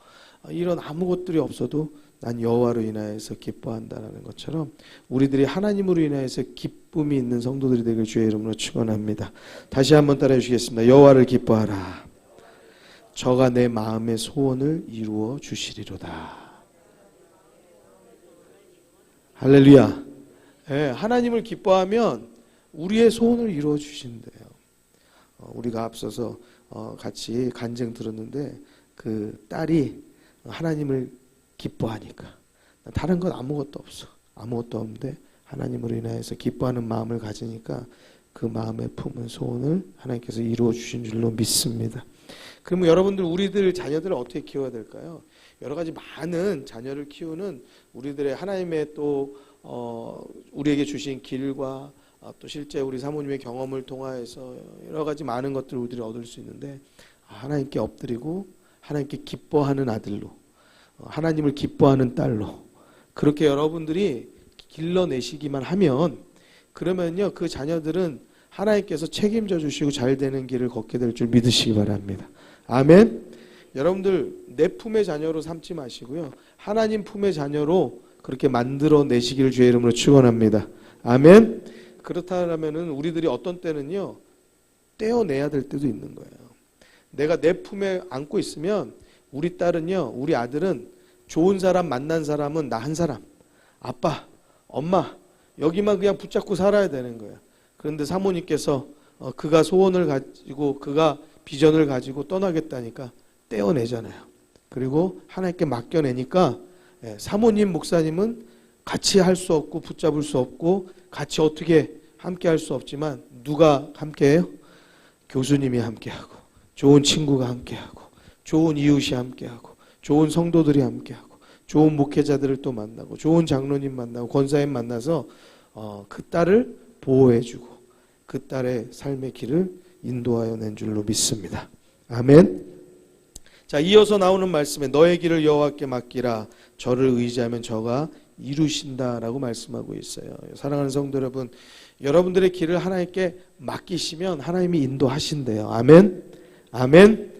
이런 아무것들이 없어도 난 여호와로 인하여서 기뻐한다라는 것처럼 우리들이 하나님으로 인하여서 기쁨이 있는 성도들이 되길 주의 이름으로 축원합니다. 다시 한번 따라해 주시겠습니다. 여호와를 기뻐하라. 저가 내 마음의 소원을 이루어 주시리로다. 할렐루야. 하나님을 기뻐하면 우리의 소원을 이루어 주신대요. 우리가 앞서서 같이 간증 들었는데 그 딸이 하나님을 기뻐하니까 다른 건 아무것도 없어. 아무것도 없는데 하나님으로 인하여서 기뻐하는 마음을 가지니까 그 마음에 품은 소원을 하나님께서 이루어 주신 줄로 믿습니다. 그러면 여러분들 우리들 자녀들을 어떻게 키워야 될까요? 여러 가지 많은 자녀를 키우는 우리들의 하나님의 또 우리에게 주신 길과 또 실제 우리 사모님의 경험을 통하여서 여러 가지 많은 것들을 우리들이 얻을 수 있는데 하나님께 엎드리고 하나님께 기뻐하는 아들로 하나님을 기뻐하는 딸로 그렇게 여러분들이 길러내시기만 하면 그러면요 그 자녀들은 하나님께서 책임져 주시고 잘 되는 길을 걷게 될 줄 믿으시기 바랍니다. 아멘. 여러분들 내 품의 자녀로 삼지 마시고요. 하나님 품의 자녀로 그렇게 만들어 내시기를 주의 이름으로 축원합니다. 아멘. 그렇다면은 우리들이 어떤 때는요, 떼어내야 될 때도 있는 거예요. 내가 내 품에 안고 있으면 우리 딸은요, 우리 아들은 좋은 사람 만난 사람은 나 한 사람, 아빠, 엄마 여기만 그냥 붙잡고 살아야 되는 거예요. 그런데 사모님께서 그가 소원을 가지고 그가 비전을 가지고 떠나겠다니까 떼어내잖아요. 그리고 하나님께 맡겨내니까 사모님 목사님은 같이 할 수 없고 붙잡을 수 없고 같이 어떻게 함께 할 수 없지만 누가 함께해요? 교수님이 함께하고 좋은 친구가 함께하고 좋은 이웃이 함께하고 좋은 성도들이 함께하고 좋은 목회자들을 또 만나고 좋은 장로님 만나고 권사님 만나서 그 딸을 보호해주고 그 딸의 삶의 길을 인도하여 낸 줄로 믿습니다. 아멘. 자, 이어서 나오는 말씀에 너의 길을 여호와께 맡기라 저를 의지하면 저가 이루신다라고 말씀하고 있어요. 사랑하는 성도 여러분, 여러분들의 길을 하나님께 맡기시면 하나님이 인도하신대요. 아멘. 아멘.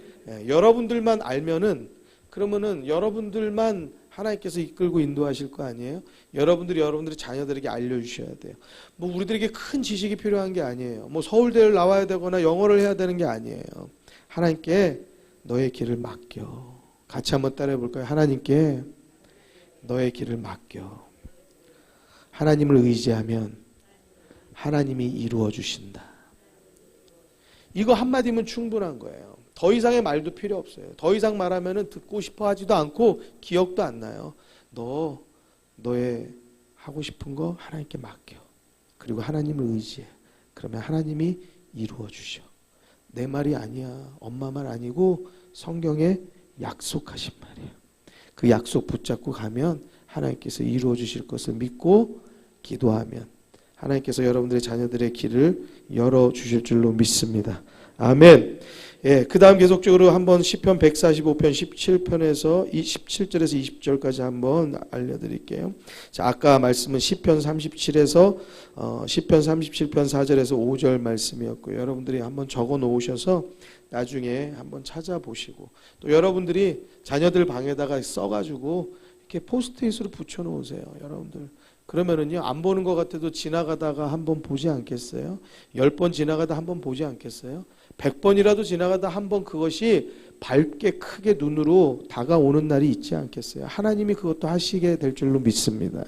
여러분들만 알면은 그러면은 여러분들만 하나님께서 이끌고 인도하실 거 아니에요? 여러분들이 여러분들의 자녀들에게 알려주셔야 돼요. 뭐 우리들에게 큰 지식이 필요한 게 아니에요. 뭐 서울대를 나와야 되거나 영어를 해야 되는 게 아니에요. 하나님께 너의 길을 맡겨. 같이 한번 따라해 볼까요? 하나님께 너의 길을 맡겨. 하나님을 의지하면 하나님이 이루어 주신다. 이거 한마디면 충분한 거예요. 더 이상의 말도 필요 없어요. 더 이상 말하면 듣고 싶어 하지도 않고 기억도 안 나요. 너의 하고 싶은 거 하나님께 맡겨. 그리고 하나님을 의지해. 그러면 하나님이 이루어 주셔. 내 말이 아니야. 엄마 말 아니고 성경에 약속하신 말이에요. 그 약속 붙잡고 가면 하나님께서 이루어 주실 것을 믿고 기도하면 하나님께서 여러분들의 자녀들의 길을 열어 주실 줄로 믿습니다. 아멘. 예, 그 다음 계속적으로 한번 시편 145편 17편에서 17절에서 20절까지 한번 알려드릴게요. 자, 아까 말씀은 시편 37에서 시편 37편 4절에서 5절 말씀이었고요. 여러분들이 한번 적어 놓으셔서 나중에 한번 찾아보시고 또 여러분들이 자녀들 방에다가 써가지고 이렇게 포스트잇으로 붙여 놓으세요. 여러분들. 그러면은요, 안 보는 것 같아도 지나가다가 한번 보지 않겠어요? 10번 지나가다 한번 보지 않겠어요? 100번이라도 지나가다 한번 그것이 밝게 크게 눈으로 다가오는 날이 있지 않겠어요? 하나님이 그것도 하시게 될 줄로 믿습니다.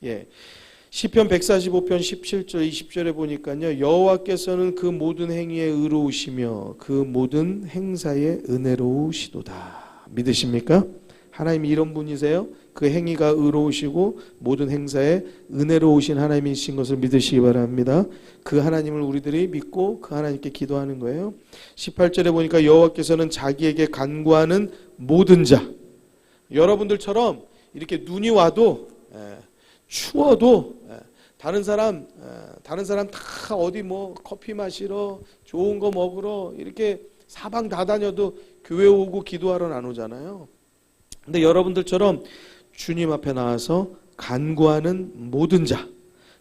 예. 시편 145편 17절 20절에 보니까요. 여호와께서는 그 모든 행위에 의로우시며 그 모든 행사에 은혜로우시도다. 믿으십니까? 하나님이 이런 분이세요? 그 행위가 의로우시고 모든 행사에 은혜로우신 하나님이신 것을 믿으시기 바랍니다. 그 하나님을 우리들이 믿고 그 하나님께 기도하는 거예요. 18절에 보니까 여호와께서는 자기에게 간구하는 모든 자, 여러분들처럼 이렇게 눈이 와도 추워도 다른 사람 다 어디 뭐 커피 마시러 좋은 거 먹으러 이렇게 사방 다 다녀도 교회 오고 기도하러 안 오잖아요. 근데 여러분들처럼 주님 앞에 나와서 간구하는 모든 자,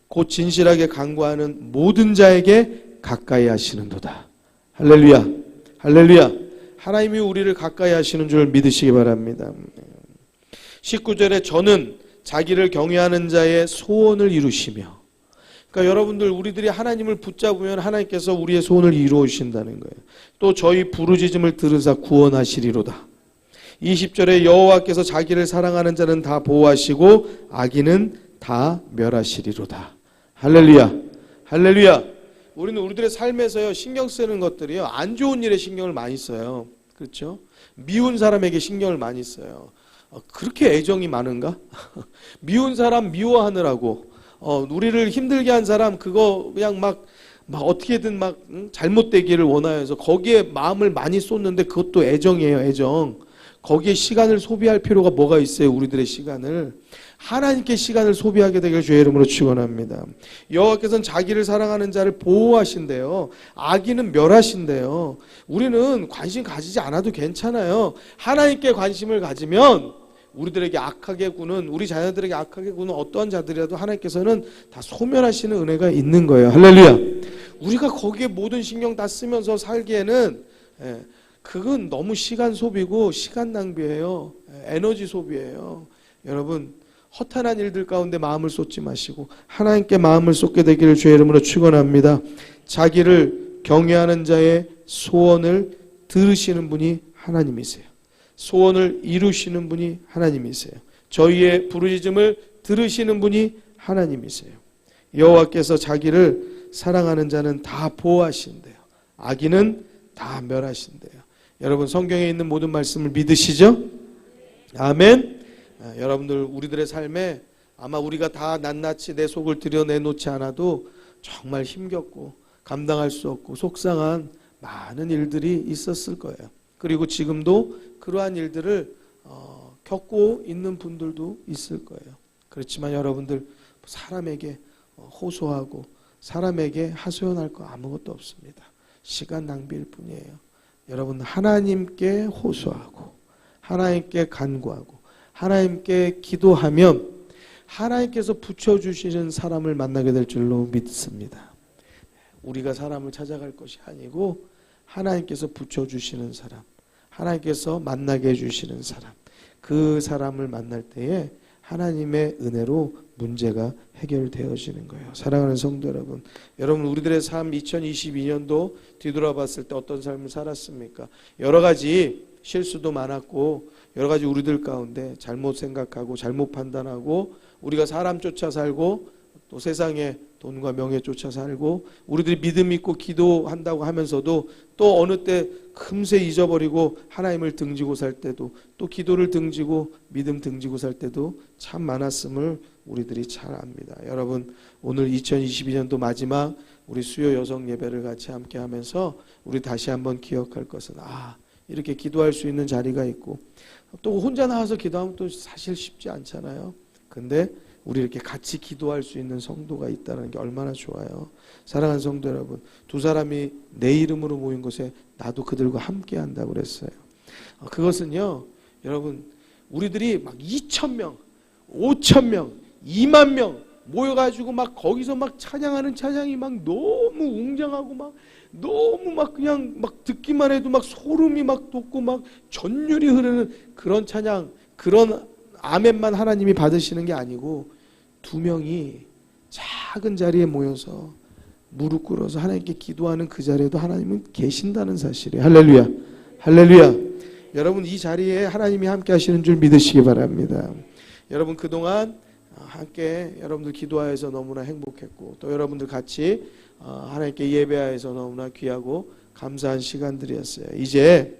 곧 진실하게 간구하는 모든 자에게 가까이 하시는도다. 할렐루야. 할렐루야. 하나님이 우리를 가까이 하시는 줄 믿으시기 바랍니다. 19절에 저는 자기를 경외하는 자의 소원을 이루시며, 그러니까 여러분들 우리들이 하나님을 붙잡으면 하나님께서 우리의 소원을 이루어 주신다는 거예요. 또 저희 부르짖음을 들으사 구원하시리로다. 20절에 여호와께서 자기를 사랑하는 자는 다 보호하시고 악인은 다 멸하시리로다. 할렐루야. 할렐루야. 우리는 우리들의 삶에서요, 신경 쓰는 것들이요, 안 좋은 일에 신경을 많이 써요. 그렇죠? 미운 사람에게 신경을 많이 써요. 그렇게 애정이 많은가? 미운 사람 미워하느라고, 우리를 힘들게 한 사람 그거 그냥 막 어떻게든 잘못되기를 원하여서 거기에 마음을 많이 쏟는데 그것도 애정이에요. 애정. 거기에 시간을 소비할 필요가 뭐가 있어요? 우리들의 시간을 하나님께 시간을 소비하게 되길 주의 이름으로 축원합니다. 여호와께서는 자기를 사랑하는 자를 보호하신대요. 악인은 멸하신대요. 우리는 관심 가지지 않아도 괜찮아요. 하나님께 관심을 가지면 우리들에게 악하게 구는, 우리 자녀들에게 악하게 구는 어떠한 자들이라도 하나님께서는 다 소멸하시는 은혜가 있는 거예요. 할렐루야. 우리가 거기에 모든 신경 다 쓰면서 살기에는 그건 너무 시간 소비고 시간 낭비예요. 에너지 소비예요. 여러분 허탄한 일들 가운데 마음을 쏟지 마시고 하나님께 마음을 쏟게 되기를 주의 이름으로 축원합니다. 자기를 경외하는 자의 소원을 들으시는 분이 하나님이세요. 소원을 이루시는 분이 하나님이세요. 저희의 부르짖음을 들으시는 분이 하나님이세요. 여호와께서 자기를 사랑하는 자는 다 보호하신대요. 악인은 다 멸하신대요. 여러분 성경에 있는 모든 말씀을 믿으시죠? 아멘. 여러분들 우리들의 삶에 아마 우리가 다 낱낱이 내 속을 드러내놓지 않아도 정말 힘겹고 감당할 수 없고 속상한 많은 일들이 있었을 거예요. 그리고 지금도 그러한 일들을 겪고 있는 분들도 있을 거예요. 그렇지만 여러분들 사람에게 호소하고 사람에게 하소연할 거 아무것도 없습니다. 시간 낭비일 뿐이에요. 여러분 하나님께 호소하고 하나님께 간구하고 하나님께 기도하면 하나님께서 붙여주시는 사람을 만나게 될 줄로 믿습니다. 우리가 사람을 찾아갈 것이 아니고 하나님께서 붙여주시는 사람, 하나님께서 만나게 해주시는 사람, 그 사람을 만날 때에 하나님의 은혜로 문제가 해결되어지는 거예요. 사랑하는 성도 여러분, 여러분 우리들의 삶 2022년도 뒤돌아봤을 때 어떤 삶을 살았습니까? 여러 가지 실수도 많았고 여러 가지 우리들 가운데 잘못 생각하고 잘못 판단하고 우리가 사람 쫓아 살고 또 세상의 돈과 명예 쫓아 살고 우리들이 믿음 있고 기도한다고 하면서도 또 어느 때 금세 잊어버리고 하나님을 등지고 살 때도 또 기도를 등지고 믿음 등지고 살 때도 참 많았음을 우리들이 잘 압니다. 여러분 오늘 2022년도 마지막 우리 수요 여성 예배를 같이 함께 하면서 우리 다시 한번 기억할 것은 이렇게 기도할 수 있는 자리가 있고 또 혼자 나와서 기도하면 또 사실 쉽지 않잖아요. 근데 우리 이렇게 같이 기도할 수 있는 성도가 있다는 게 얼마나 좋아요. 사랑하는 성도 여러분, 두 사람이 내 이름으로 모인 곳에 나도 그들과 함께 한다고 그랬어요. 그것은요 여러분 우리들이 막 2,000명 5,000명 20,000명 모여가지고 막 거기서 막 찬양하는 찬양이 막 너무 웅장하고 막 너무 막 그냥 막 듣기만 해도 막 소름이 막 돋고 막 전율이 흐르는 그런 찬양, 그런 아멘만 하나님이 받으시는 게 아니고 2명이 작은 자리에 모여서 무릎 꿇어서 하나님께 기도하는 그 자리에도 하나님은 계신다는 사실이에요. 할렐루야. 할렐루야. 여러분 이 자리에 하나님이 함께 하시는 줄 믿으시기 바랍니다. 여러분 그동안 함께 여러분들 기도하여서 너무나 행복했고 또 여러분들 같이 하나님께 예배하여서 너무나 귀하고 감사한 시간들이었어요. 이제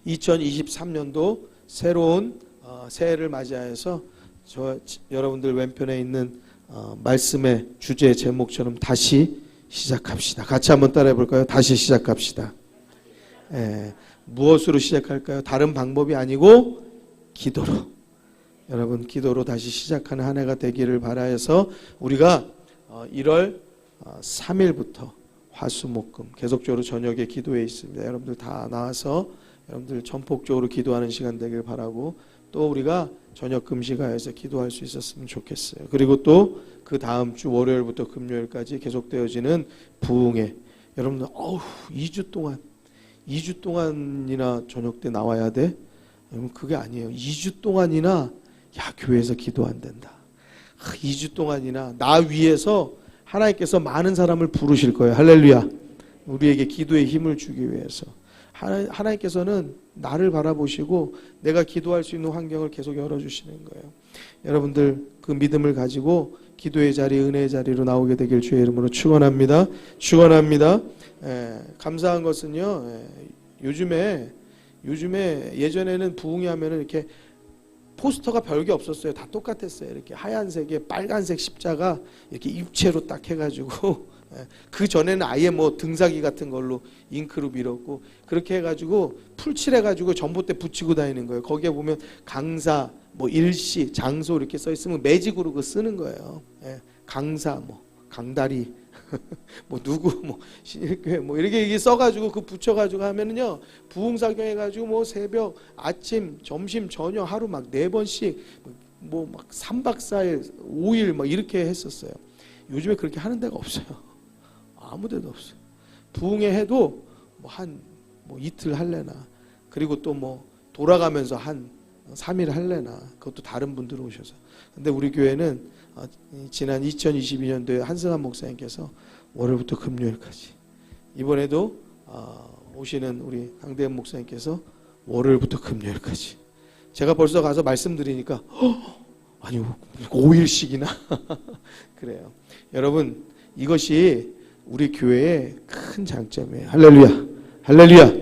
2023년도 새로운 새해를 맞이하여서 여러분들 왼편에 있는 말씀의 주제 제목처럼 다시 시작합시다. 같이 한번 따라해 볼까요? 다시 시작합시다. 무엇으로 시작할까요? 다른 방법이 아니고 기도로. 여러분 기도로 다시 시작하는 한 해가 되기를 바라여서 우리가 1월 3일부터 화수목금 계속적으로 저녁에 기도회 있습니다. 여러분들 다 나와서 여러분들 전폭적으로 기도하는 시간 되길 바라고 또 우리가 저녁 금식하여서 기도할 수 있었으면 좋겠어요. 그리고 또 그 다음 주 월요일부터 금요일까지 계속되어지는 부흥회 여러분들 2주 동안이나 저녁 때 나와야 돼? 여러분 그게 아니에요. 2주 동안이나 교회에서 기도 안 된다. 2주 동안이나 나 위해서 하나님께서 많은 사람을 부르실 거예요. 할렐루야. 우리에게 기도의 힘을 주기 위해서 하나님께서는 나를 바라보시고 내가 기도할 수 있는 환경을 계속 열어주시는 거예요. 여러분들 그 믿음을 가지고 기도의 자리, 은혜의 자리로 나오게 되길 주의 이름으로 축원합니다. 축원합니다. 감사한 것은요. 요즘에 예전에는 부흥회 하면은 이렇게 포스터가 별게 없었어요. 다 똑같았어요. 이렇게 하얀색에 빨간색 십자가 이렇게 입체로 딱 해가지고 그 전에는 아예 뭐 등사기 같은 걸로 잉크로 밀었고 그렇게 해가지고 풀칠해가지고 전봇대 붙이고 다니는 거예요. 거기에 보면 강사, 뭐 일시, 장소 이렇게 써 있으면 매직으로 그거 쓰는 거예요. 강사, 뭐 강다리, 뭐 누구, 뭐 신일교회, 뭐 이렇게 써가지고 그 붙여가지고 하면은요 부흥사경 해가지고 뭐 새벽, 아침, 점심, 저녁 하루 막 4번씩 뭐 막 3박 4일, 5일 막 이렇게 했었어요. 요즘에 그렇게 하는 데가 없어요. 아무 데도 없어요. 부흥회 해도 뭐 뭐 이틀 할래나, 그리고 또 뭐 돌아가면서 한 3일 할래나, 그것도 다른 분들 오셔서. 근데 우리 교회는 지난 2022년도에 한승환 목사님께서 월요일부터 금요일까지, 이번에도 오시는 우리 강대현 목사님께서 월요일부터 금요일까지. 제가 벌써 가서 말씀드리니까 아니 5일씩이나 그래요. 여러분, 이것이 우리 교회의 큰 장점이에요. 할렐루야, 할렐루야.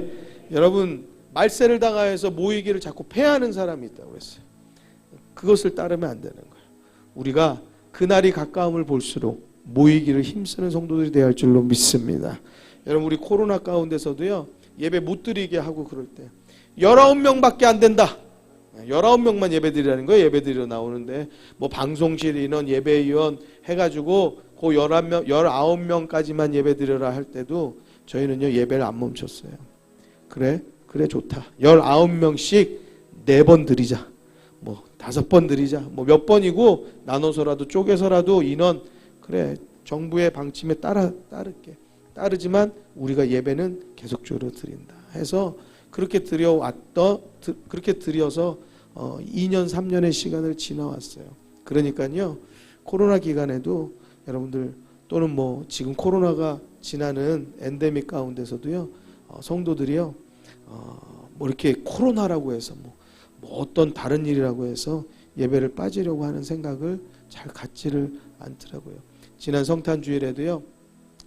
여러분, 말세를 당하여서 모이기를 자꾸 패하는 사람이 있다고 했어요. 그것을 따르면 안 되는 거예요. 우리가 그날이 가까움을 볼수록 모이기를 힘쓰는 성도들이 되어야 할 줄로 믿습니다. 여러분, 우리 코로나 가운데서도요, 예배 못 드리게 하고 그럴 때 19명밖에 안 된다. 19명만 예배 드리라는 거예요. 예배 드리러 나오는데 뭐 방송실 인원, 예배위원 해가지고 그 19명까지만 예배 드려라 할 때도 저희는요, 예배를 안 멈췄어요. 그래 좋다. 19명씩 4번 드리자. 뭐 5번 드리자. 뭐 몇 번이고 나눠서라도 쪼개서라도 인원, 그래 정부의 방침에 따를게. 따르지만 우리가 예배는 계속적으로 드린다 해서 그렇게 그렇게 드려서 2년 3년의 시간을 지나왔어요. 그러니까요, 코로나 기간에도 여러분들, 또는 뭐 지금 코로나가 지나는 엔데믹 가운데서도요, 성도들이요, 뭐 이렇게 코로나라고 해서 뭐 어떤 다른 일이라고 해서 예배를 빠지려고 하는 생각을 잘 갖지를 않더라고요. 지난 성탄 주일에도요,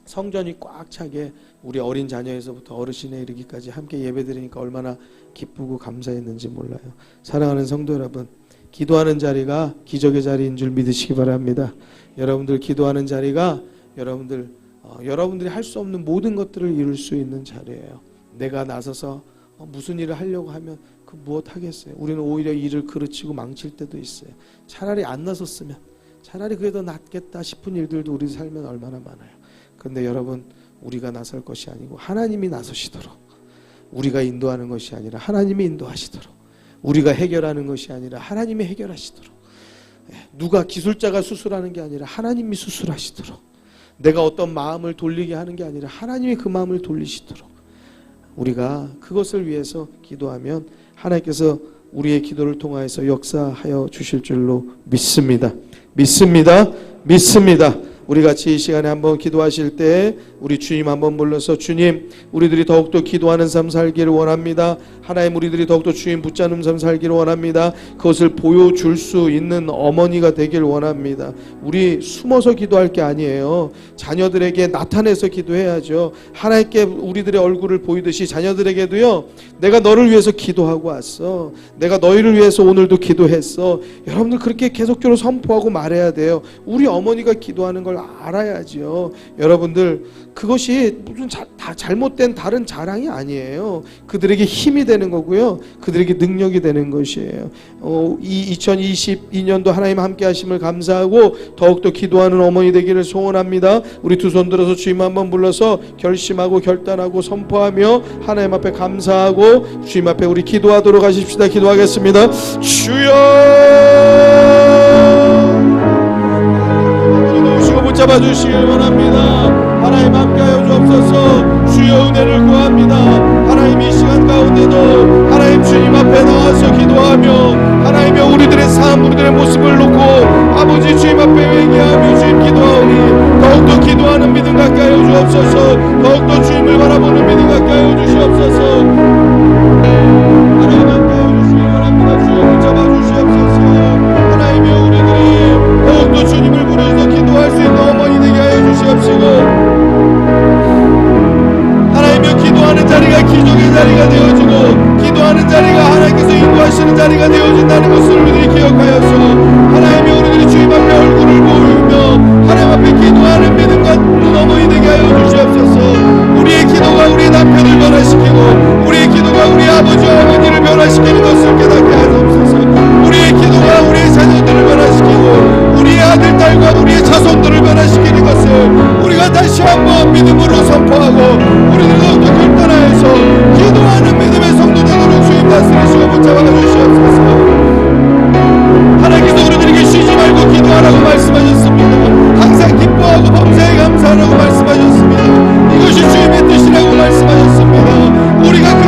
성전이 꽉 차게 우리 어린 자녀에서부터 어르신에 이르기까지 함께 예배드리니까 얼마나 기쁘고 감사했는지 몰라요. 사랑하는 성도 여러분, 기도하는 자리가 기적의 자리인 줄 믿으시기 바랍니다. 여러분들 기도하는 자리가 여러분들이 할 수 없는 모든 것들을 이룰 수 있는 자리예요. 내가 나서서 무슨 일을 하려고 하면 그 무엇 하겠어요. 우리는 오히려 일을 그르치고 망칠 때도 있어요. 차라리 안 나섰으면, 차라리 그게 더 낫겠다 싶은 일들도 우리 살면 얼마나 많아요. 그런데 여러분, 우리가 나설 것이 아니고 하나님이 나서시도록, 우리가 인도하는 것이 아니라 하나님이 인도하시도록, 우리가 해결하는 것이 아니라 하나님이 해결하시도록, 누가 기술자가 수술하는 게 아니라 하나님이 수술하시도록, 내가 어떤 마음을 돌리게 하는 게 아니라 하나님이 그 마음을 돌리시도록, 우리가 그것을 위해서 기도하면 하나님께서 우리의 기도를 통하여서 역사하여 주실 줄로 믿습니다. 믿습니다. 믿습니다. 우리 같이 이 시간에 한번 기도하실 때 우리 주님 한번 불러서, 주님, 우리들이 더욱더 기도하는 삶 살기를 원합니다. 하나님, 우리들이 더욱더 주님 붙잡는 삶 살기를 원합니다. 그것을 보여줄 수 있는 어머니가 되길 원합니다. 우리 숨어서 기도할 게 아니에요. 자녀들에게 나타내서 기도해야죠. 하나님께 우리들의 얼굴을 보이듯이 자녀들에게도요, 내가 너를 위해서 기도하고 왔어, 내가 너희를 위해서 오늘도 기도했어. 여러분들 그렇게 계속적으로 선포하고 말해야 돼요. 우리 어머니가 기도하는 걸 알아야지요. 여러분들, 그것이 무슨 다 잘못된 다른 자랑이 아니에요. 그들에게 힘이 되는 거고요, 그들에게 능력이 되는 것이에요. 이 2022년도 하나님 함께 하심을 감사하고 더욱더 기도하는 어머니 되기를 소원합니다. 우리 두 손 들어서 주님 한번 불러서 결심하고 결단하고 선포하며 하나님 앞에 감사하고 주님 앞에 우리 기도하도록 하십시다. 기도하겠습니다. 주여, 붙잡아 주시길 원합니다. 하나님 함께하여 주옵소서. 주여, 은혜를 구합니다. 하나님, 이 시간 가운데도 하나님 주님 앞에 나와서 기도하며 하나님의 우리들의 삶, 우리들의 모습을 놓고 아버지 주님 앞에 회개하며 주님 기도하오니 더욱더 기도하는 믿음 갖게 하여 주옵소서. 더욱더 주님을 바라보는 믿음 갖게 하여 주시옵소서. 하나님 함께하여 주시길 원합니다. 주여, 붙잡아 주시옵소서. 하나님의 우리들이 더욱더 주님을 부르짖어 기도할 수 있는 어머니 되게 하여 주시옵시고, 하나님의 기도하는 자리가 기적의 자리가 되어지고 기도하는 자리가 하나님께서 인도하시는 자리가 되어진다는 것을 우리들이 기억하여서 하나님의 우리들이 주님 앞에 얼굴을 보이며 하나님 앞에 기도하는 믿음 갖는 어머니 되게 하여 주시옵소서. 우리의 기도가 우리 남편을 변화시키고 우리의 기도가 우리 아버지와 어머니를 변화시키는 것을 깨닫게 하옵소서. 우리의 기도가 우리의 자녀들을 변화시키고 우리의 아들, 딸과 우리의 자손들을 변화시키는 것을 우리가 다시 한번 믿음으로 선포하고 우리들 더욱더 결단하여서 기도하는 믿음의 성도들로 주님 다스리시고 붙잡아 주시옵소서. 하나님께서 우리들에게 쉬지 말고 기도하라고 말씀하셨습니다. 항상 기뻐하고 범사에 감사하라고 말씀하셨습니다. 이것이 주님의 뜻이라고 말씀하셨습니다. 우리가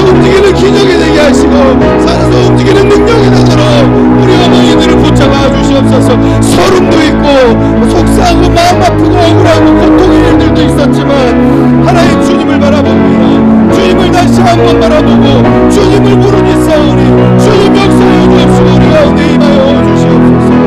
움직이는 기적이 되게 하시고 살아서 움직이는 능력이 되도록 우리 어머니들을 붙잡아 주시옵소서. 서름도 있고 속상하고 마음 아프고 억울하고 고통의 일들도 있었지만 하나님 주님을 바라봅니다. 주님을 다시 한번 바라보고 주님을 부르니 싸우니 주님 역사여 주옵시고 우리 가운데 임하여 주시옵소서.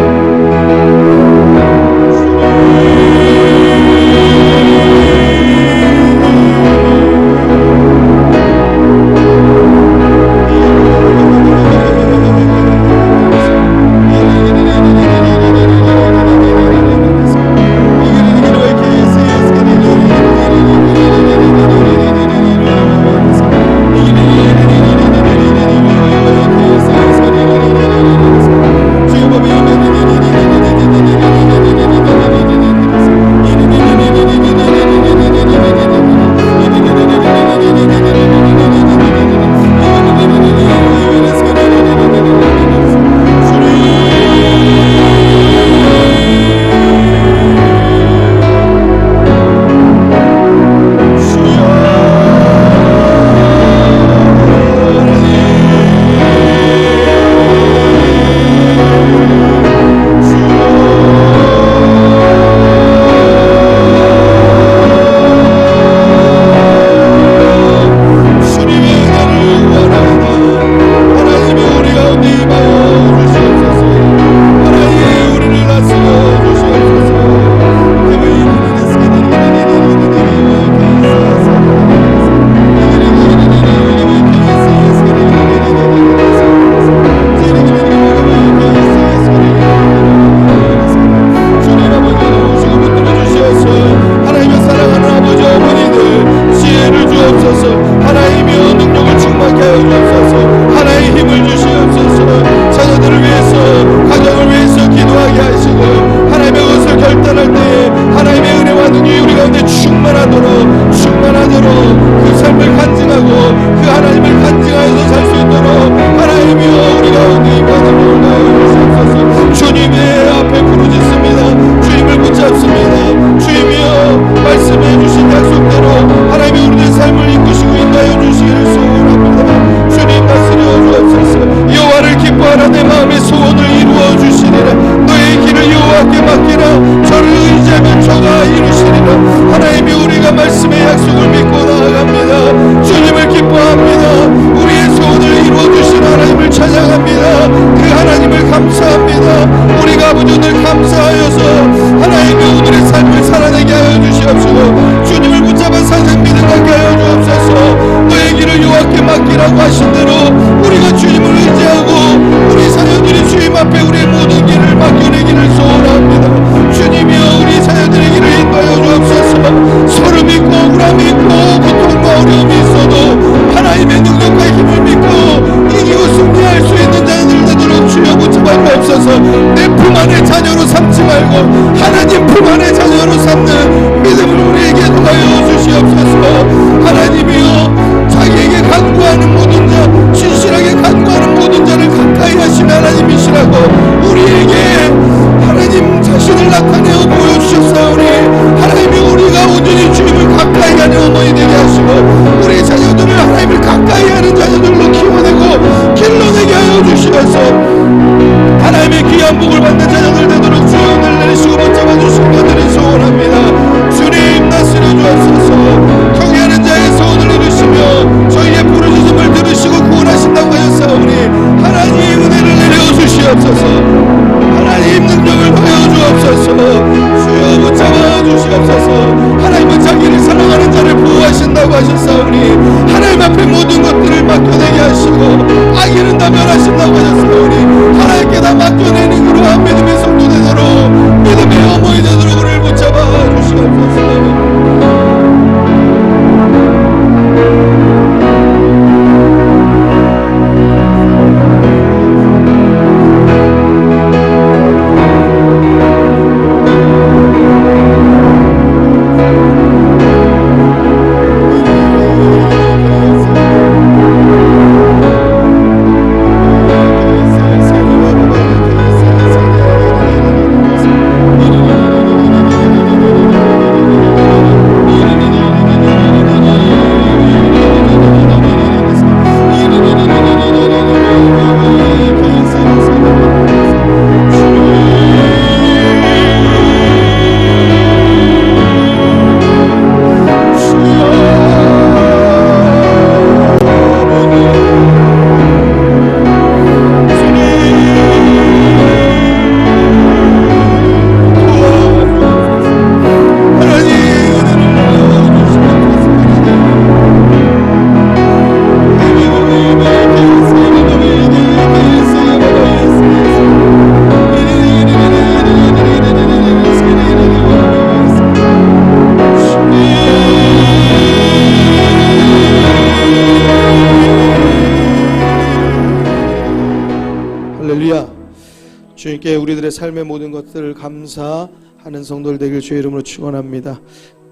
주님께 우리들의 삶의 모든 것들을 감사하는 성도들 되길 주의 이름으로 축원합니다.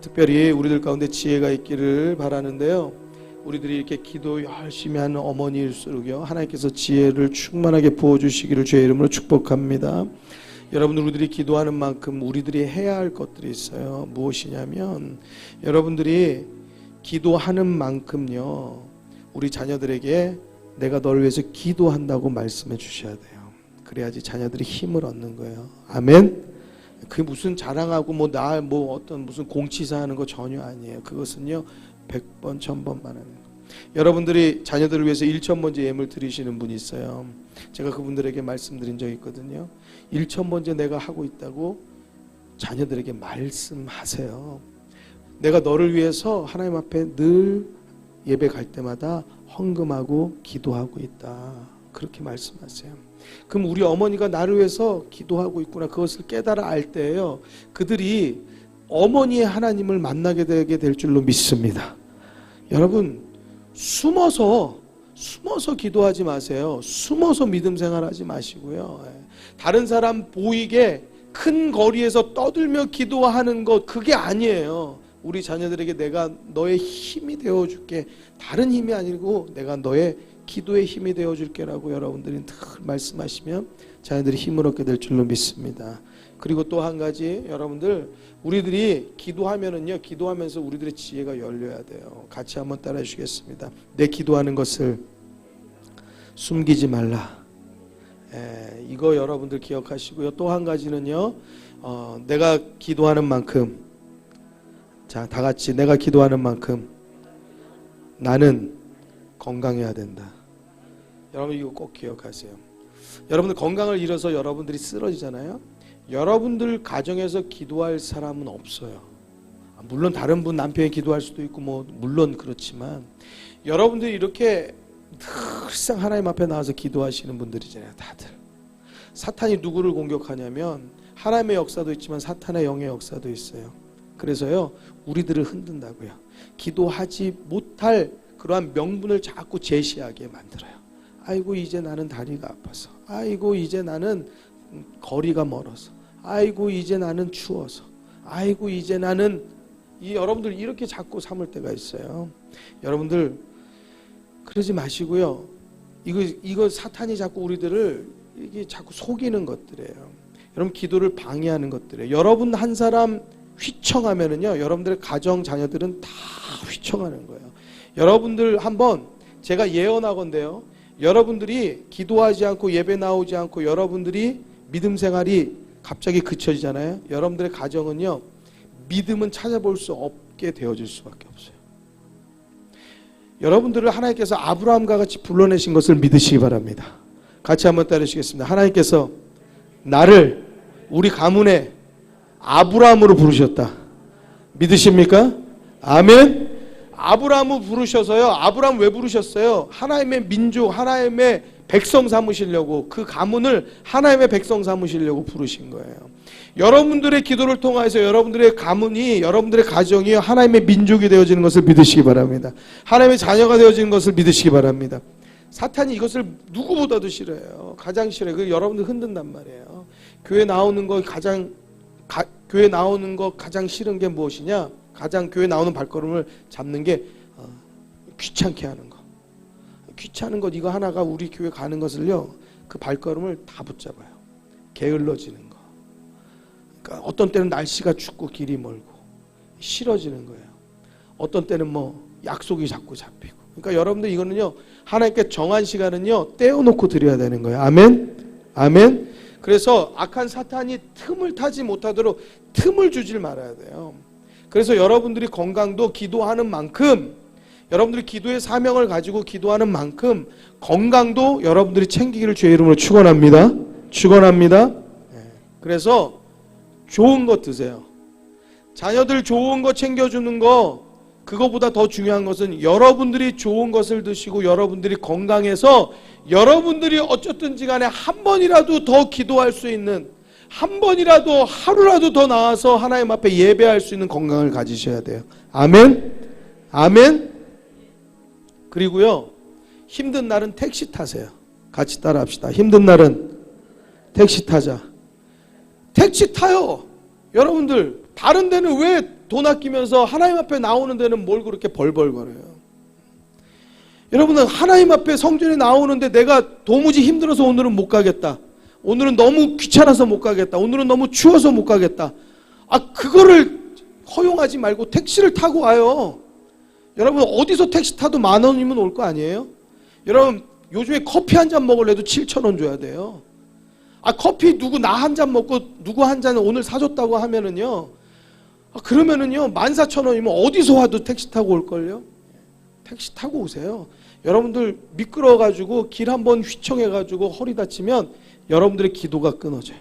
특별히 우리들 가운데 지혜가 있기를 바라는데요. 우리들이 이렇게 기도 열심히 하는 어머니일수록요, 하나님께서 지혜를 충만하게 부어주시기를 주의 이름으로 축복합니다. 여러분들, 우리들이 기도하는 만큼 우리들이 해야 할 것들이 있어요. 무엇이냐면, 여러분들이 기도하는 만큼요, 우리 자녀들에게 내가 너를 위해서 기도한다고 말씀해 주셔야 돼요. 그래야지 자녀들이 힘을 얻는 거예요. 아멘. 그게 무슨 자랑하고 어떤 무슨 공치사 하는 거 전혀 아니에요. 그것은요 100번 1000번 말하는 거예요. 여러분들이 자녀들을 위해서 1000번째 예물 드리시는 분이 있어요. 제가 그분들에게 말씀드린 적이 있거든요. 1000번째 내가 하고 있다고 자녀들에게 말씀하세요. 내가 너를 위해서 하나님 앞에 늘 예배 갈 때마다 헌금하고 기도하고 있다. 그렇게 말씀하세요. 그럼 우리 어머니가 나를 위해서 기도하고 있구나, 그것을 깨달아 알 때예요, 그들이 어머니의 하나님을 만나게 되게 될 줄로 믿습니다. 여러분, 숨어서 기도하지 마세요. 숨어서 믿음 생활하지 마시고요. 다른 사람 보이게 큰 거리에서 떠들며 기도하는 것, 그게 아니에요. 우리 자녀들에게 내가 너의 힘이 되어줄게, 다른 힘이 아니고 내가 너의 기도의 힘이 되어줄게라고 여러분들이 늘 말씀하시면 자녀들이 힘을 얻게 될 줄로 믿습니다. 그리고 또 한 가지, 여러분들, 우리들이 기도하면은요, 기도하면서 우리들의 지혜가 열려야 돼요. 같이 한번 따라해 주시겠습니다. 내 기도하는 것을 숨기지 말라. 이거 여러분들 기억하시고요. 또 한 가지는요, 내가 기도하는 만큼, 자, 다 같이, 내가 기도하는 만큼 나는 건강해야 된다. 여러분, 이거 꼭 기억하세요. 여러분들 건강을 잃어서 여러분들이 쓰러지잖아요. 여러분들 가정에서 기도할 사람은 없어요. 물론 다른 분 남편이 기도할 수도 있고 물론 그렇지만, 여러분들이 이렇게 늘상 하나님 앞에 나와서 기도하시는 분들이잖아요. 다들 사탄이 누구를 공격하냐면 하나님의 역사도 있지만 사탄의 영의 역사도 있어요. 그래서요, 우리들을 흔든다고요. 기도하지 못할 그러한 명분을 자꾸 제시하게 만들어요. 아이고, 이제 나는 다리가 아파서, 아이고, 이제 나는 거리가 멀어서, 아이고, 이제 나는 추워서, 아이고, 이제 나는, 여러분들 이렇게 자꾸 삼을 때가 있어요. 여러분들 그러지 마시고요. 이거 사탄이 자꾸 우리들을 이게 자꾸 속이는 것들이에요. 여러분, 기도를 방해하는 것들이에요. 여러분 한 사람 휘청하면은요, 여러분들의 가정 자녀들은 다 휘청하는 거예요. 여러분들 한번 제가 예언하건대요, 여러분들이 기도하지 않고 예배 나오지 않고 여러분들이 믿음 생활이 갑자기 그쳐지잖아요. 여러분들의 가정은요, 믿음은 찾아볼 수 없게 되어질 수밖에 없어요. 여러분들을 하나님께서 아브라함과 같이 불러내신 것을 믿으시기 바랍니다. 같이 한번 따르시겠습니다. 하나님께서 나를 우리 가문의 아브라함으로 부르셨다. 믿으십니까? 아멘. 아브라함을 부르셔서요, 아브라함 왜 부르셨어요? 하나님의 민족, 하나님의 백성 삼으시려고, 그 가문을 하나님의 백성 삼으시려고 부르신 거예요. 여러분들의 기도를 통해서 여러분들의 가문이, 여러분들의 가정이 하나님의 민족이 되어지는 것을 믿으시기 바랍니다. 하나님의 자녀가 되어지는 것을 믿으시기 바랍니다. 사탄이 이것을 누구보다도 싫어해요. 가장 싫어요. 그 여러분들 흔든단 말이에요. 교회 나오는 거 가장 싫은 게 무엇이냐? 가장 교회 나오는 발걸음을 잡는 게 귀찮게 하는 거. 귀찮은 것, 이거 하나가 우리 교회 가는 것을요, 그 발걸음을 다 붙잡아요. 게을러지는 거. 그러니까 어떤 때는 날씨가 춥고 길이 멀고 싫어지는 거예요. 어떤 때는 약속이 자꾸 잡히고. 그러니까 여러분들 이거는요, 하나님께 정한 시간은요, 떼어놓고 드려야 되는 거예요. 아멘. 아멘. 그래서 악한 사탄이 틈을 타지 못하도록 틈을 주질 말아야 돼요. 그래서 여러분들이 건강도 기도하는 만큼, 여러분들이 기도의 사명을 가지고 기도하는 만큼 건강도 여러분들이 챙기기를 주의 이름으로 축원합니다. 축원합니다. 그래서 좋은 것 드세요. 자녀들 좋은 거 챙겨주는 거, 그거보다 더 중요한 것은 여러분들이 좋은 것을 드시고 여러분들이 건강해서 여러분들이 어쨌든지 간에 한 번이라도 더 기도할 수 있는, 한 번이라도 하루라도 더 나와서 하나님 앞에 예배할 수 있는 건강을 가지셔야 돼요. 아멘. 아멘. 그리고요, 힘든 날은 택시 타세요. 같이 따라합시다. 힘든 날은 택시 타자. 택시 타요. 여러분들 다른 데는 왜 돈 아끼면서 하나님 앞에 나오는 데는 뭘 그렇게 벌벌거려요? 여러분은 하나님 앞에 성전에 나오는데 내가 도무지 힘들어서 오늘은 못 가겠다. 오늘은 너무 귀찮아서 못 가겠다. 오늘은 너무 추워서 못 가겠다. 그거를 허용하지 말고 택시를 타고 와요. 여러분 어디서 택시 타도 10,000원이면 올 거 아니에요? 여러분 요즘에 커피 한 잔 먹으려도 7,000원 줘야 돼요. 커피 누구 나 한 잔 먹고 누구 한 잔 오늘 사줬다고 하면은요. 그러면은요 14,000원이면 어디서 와도 택시 타고 올걸요? 택시 타고 오세요. 여러분들 미끄러워가지고 길 한번 휘청해가지고 허리 다치면 여러분들의 기도가 끊어져요.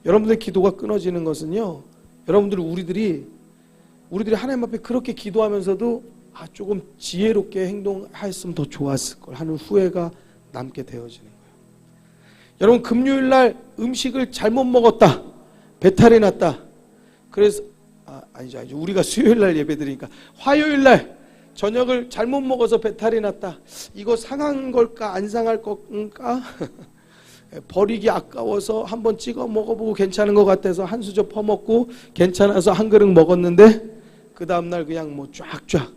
여러분들의 기도가 끊어지는 것은요, 여러분들 우리들이 하나님 앞에 그렇게 기도하면서도 조금 지혜롭게 행동했으면 더 좋았을 걸 하는 후회가 남게 되어지는 거예요. 여러분 금요일날 음식을 잘못 먹었다, 배탈이 났다. 그래서 아니죠. 우리가 수요일날 예배드리니까 화요일날 저녁을 잘못 먹어서 배탈이 났다. 이거 상한 걸까 안 상할 걸까? 버리기 아까워서 한번 찍어 먹어보고 괜찮은 것 같아서 한 수저 퍼먹고 괜찮아서 한 그릇 먹었는데 그 다음날 그냥 뭐 쫙쫙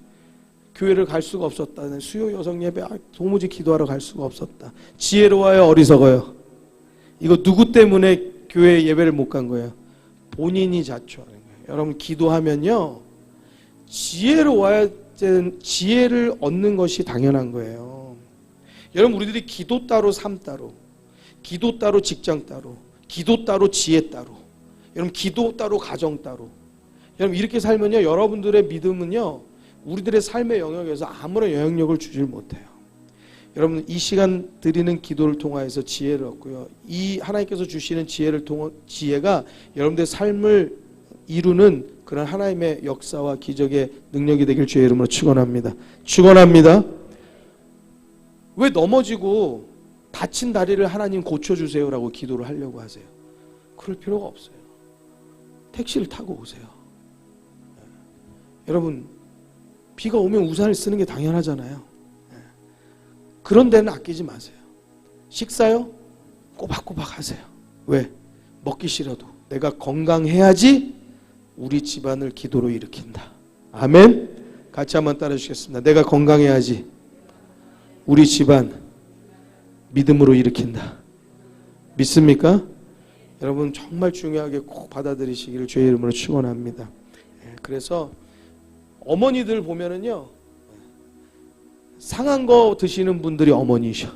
교회를 갈 수가 없었다. 수요 여성 예배 도무지 기도하러 갈 수가 없었다. 지혜로워요, 어리석어요? 이거 누구 때문에 교회 예배를 못 간 거예요? 본인이 자초하는 거예요. 여러분 기도하면요 지혜로워야 지혜를 얻는 것이 당연한 거예요. 여러분 우리들이 기도 따로 삶 따로, 기도 따로 직장 따로, 기도 따로 지혜 따로, 여러분 기도 따로 가정 따로. 여러분 이렇게 살면요 여러분들의 믿음은요 우리들의 삶의 영역에서 아무런 영향력을 주질 못해요. 여러분 이 시간 드리는 기도를 통하여서 지혜를 얻고요, 이 하나님께서 주시는 지혜가 여러분들의 삶을 이루는 그런 하나님의 역사와 기적의 능력이 되길 주의 이름으로 축원합니다. 축원합니다. 왜 넘어지고 다친 다리를 하나님 고쳐주세요라고 기도를 하려고 하세요? 그럴 필요가 없어요. 택시를 타고 오세요. 여러분 비가 오면 우산을 쓰는 게 당연하잖아요. 그런 데는 아끼지 마세요. 식사요? 꼬박꼬박 하세요. 왜? 먹기 싫어도 내가 건강해야지 우리 집안을 기도로 일으킨다. 아멘. 같이 한번 따라 주시겠습니다. 내가 건강해야지 우리 집안 믿음으로 일으킨다. 믿습니까? 여러분 정말 중요하게 꼭 받아들이시기를 주의 이름으로 축원합니다. 그래서 어머니들 보면은요 상한 거 드시는 분들이 어머니셔.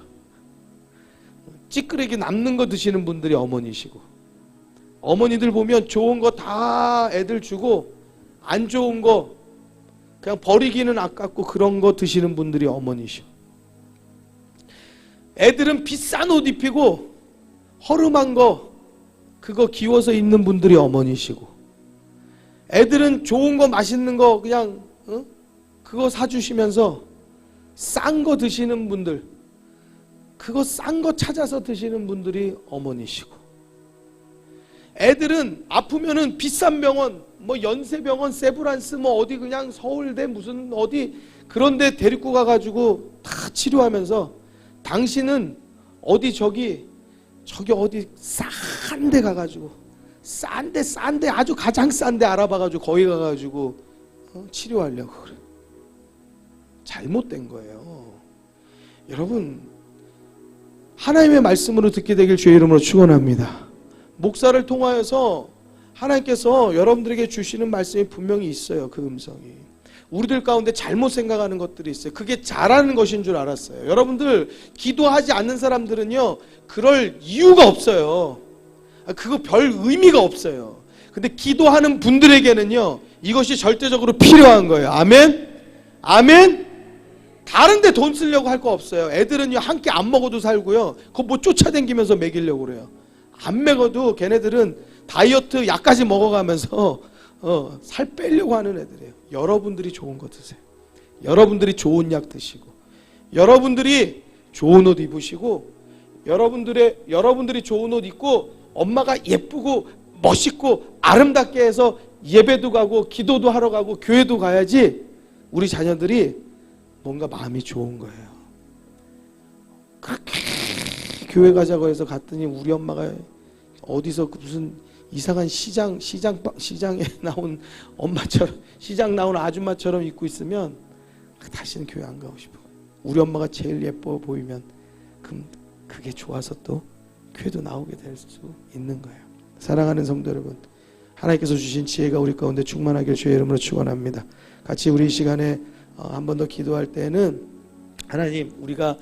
찌끄레기 남는 거 드시는 분들이 어머니시고, 어머니들 보면 좋은 거 다 애들 주고 안 좋은 거 그냥 버리기는 아깝고 그런 거 드시는 분들이 어머니셔. 애들은 비싼 옷 입히고 허름한 거 그거 기워서 입는 분들이 어머니시고, 애들은 좋은 거 맛있는 거 그냥 그거 사주시면서 싼 거 드시는 분들, 그거 싼 거 찾아서 드시는 분들이 어머니시고, 애들은 아프면은 비싼 병원, 뭐 연세병원, 세브란스, 뭐 어디 그냥 서울대 무슨 어디 그런데 데리고 가가지고 다 치료하면서 당신은 어디 저기 어디 싼 데 가가지고 싼 데 아주 가장 싼 데 알아봐가지고 거기 가가지고 치료하려고 그래. 잘못된 거예요. 여러분 하나님의 말씀으로 듣게 되길 주의 이름으로 축원합니다. 목사를 통하여서 하나님께서 여러분들에게 주시는 말씀이 분명히 있어요. 그 음성이 우리들 가운데 잘못 생각하는 것들이 있어요. 그게 잘하는 것인 줄 알았어요. 여러분들 기도하지 않는 사람들은요 그럴 이유가 없어요. 그거 별 의미가 없어요. 근데 기도하는 분들에게는요 이것이 절대적으로 필요한 거예요. 아멘. 아멘. 다른 데 돈 쓰려고 할 거 없어요. 애들은요 한 끼 안 먹어도 살고요 그거 뭐 쫓아다니면서 먹이려고 그래요. 안 먹어도 걔네들은 다이어트 약까지 먹어가면서 살 빼려고 하는 애들이에요. 여러분들이 좋은 거 드세요. 여러분들이 좋은 약 드시고, 여러분들이 좋은 옷 입으시고, 여러분들이 좋은 옷 입고 엄마가 예쁘고 멋있고 아름답게 해서 예배도 가고 기도도 하러 가고 교회도 가야지 우리 자녀들이 뭔가 마음이 좋은 거예요. 그렇게 교회 가자고 해서 갔더니 우리 엄마가 어디서 무슨 이상한 시장에 나온 엄마처럼, 시장 나온 아줌마처럼 입고 있으면 다시는 교회 안 가고 싶어. 우리 엄마가 제일 예뻐 보이면 그럼 그게 좋아서 또 교회도 나오게 될 수 있는 거예요. 사랑하는 성도 여러분, 하나님께서 주신 지혜가 우리 가운데 충만하길 주의 이름으로 축원합니다. 같이 우리 이 시간에 한 번 더 기도할 때는 하나님, 우리가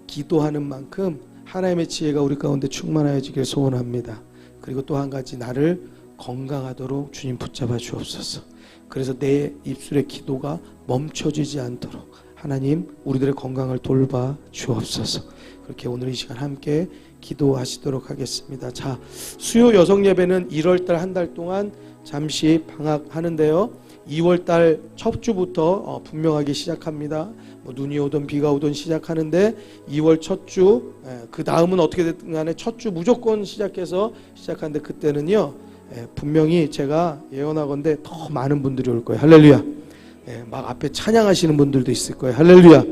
기도하는 만큼 하나님의 지혜가 우리 가운데 충만하여지길 소원합니다. 그리고 또 한 가지, 나를 건강하도록 주님 붙잡아 주옵소서. 그래서 내 입술의 기도가 멈춰지지 않도록 하나님, 우리들의 건강을 돌봐 주옵소서. 그렇게 오늘 이 시간 함께 기도하시도록 하겠습니다. 자, 수요 여성 예배는 1월달 한 달 동안 잠시 방학하는데요. 2월달 첫 주부터 분명하게 시작합니다. 눈이 오든 비가 오든 시작하는데 2월 첫 주, 그 다음은 어떻게 됐든 간에 첫 주 무조건 시작해서 시작하는데, 그때는요 분명히 제가 예언하건대 더 많은 분들이 올 거예요. 할렐루야. 막 앞에 찬양하시는 분들도 있을 거예요. 할렐루야.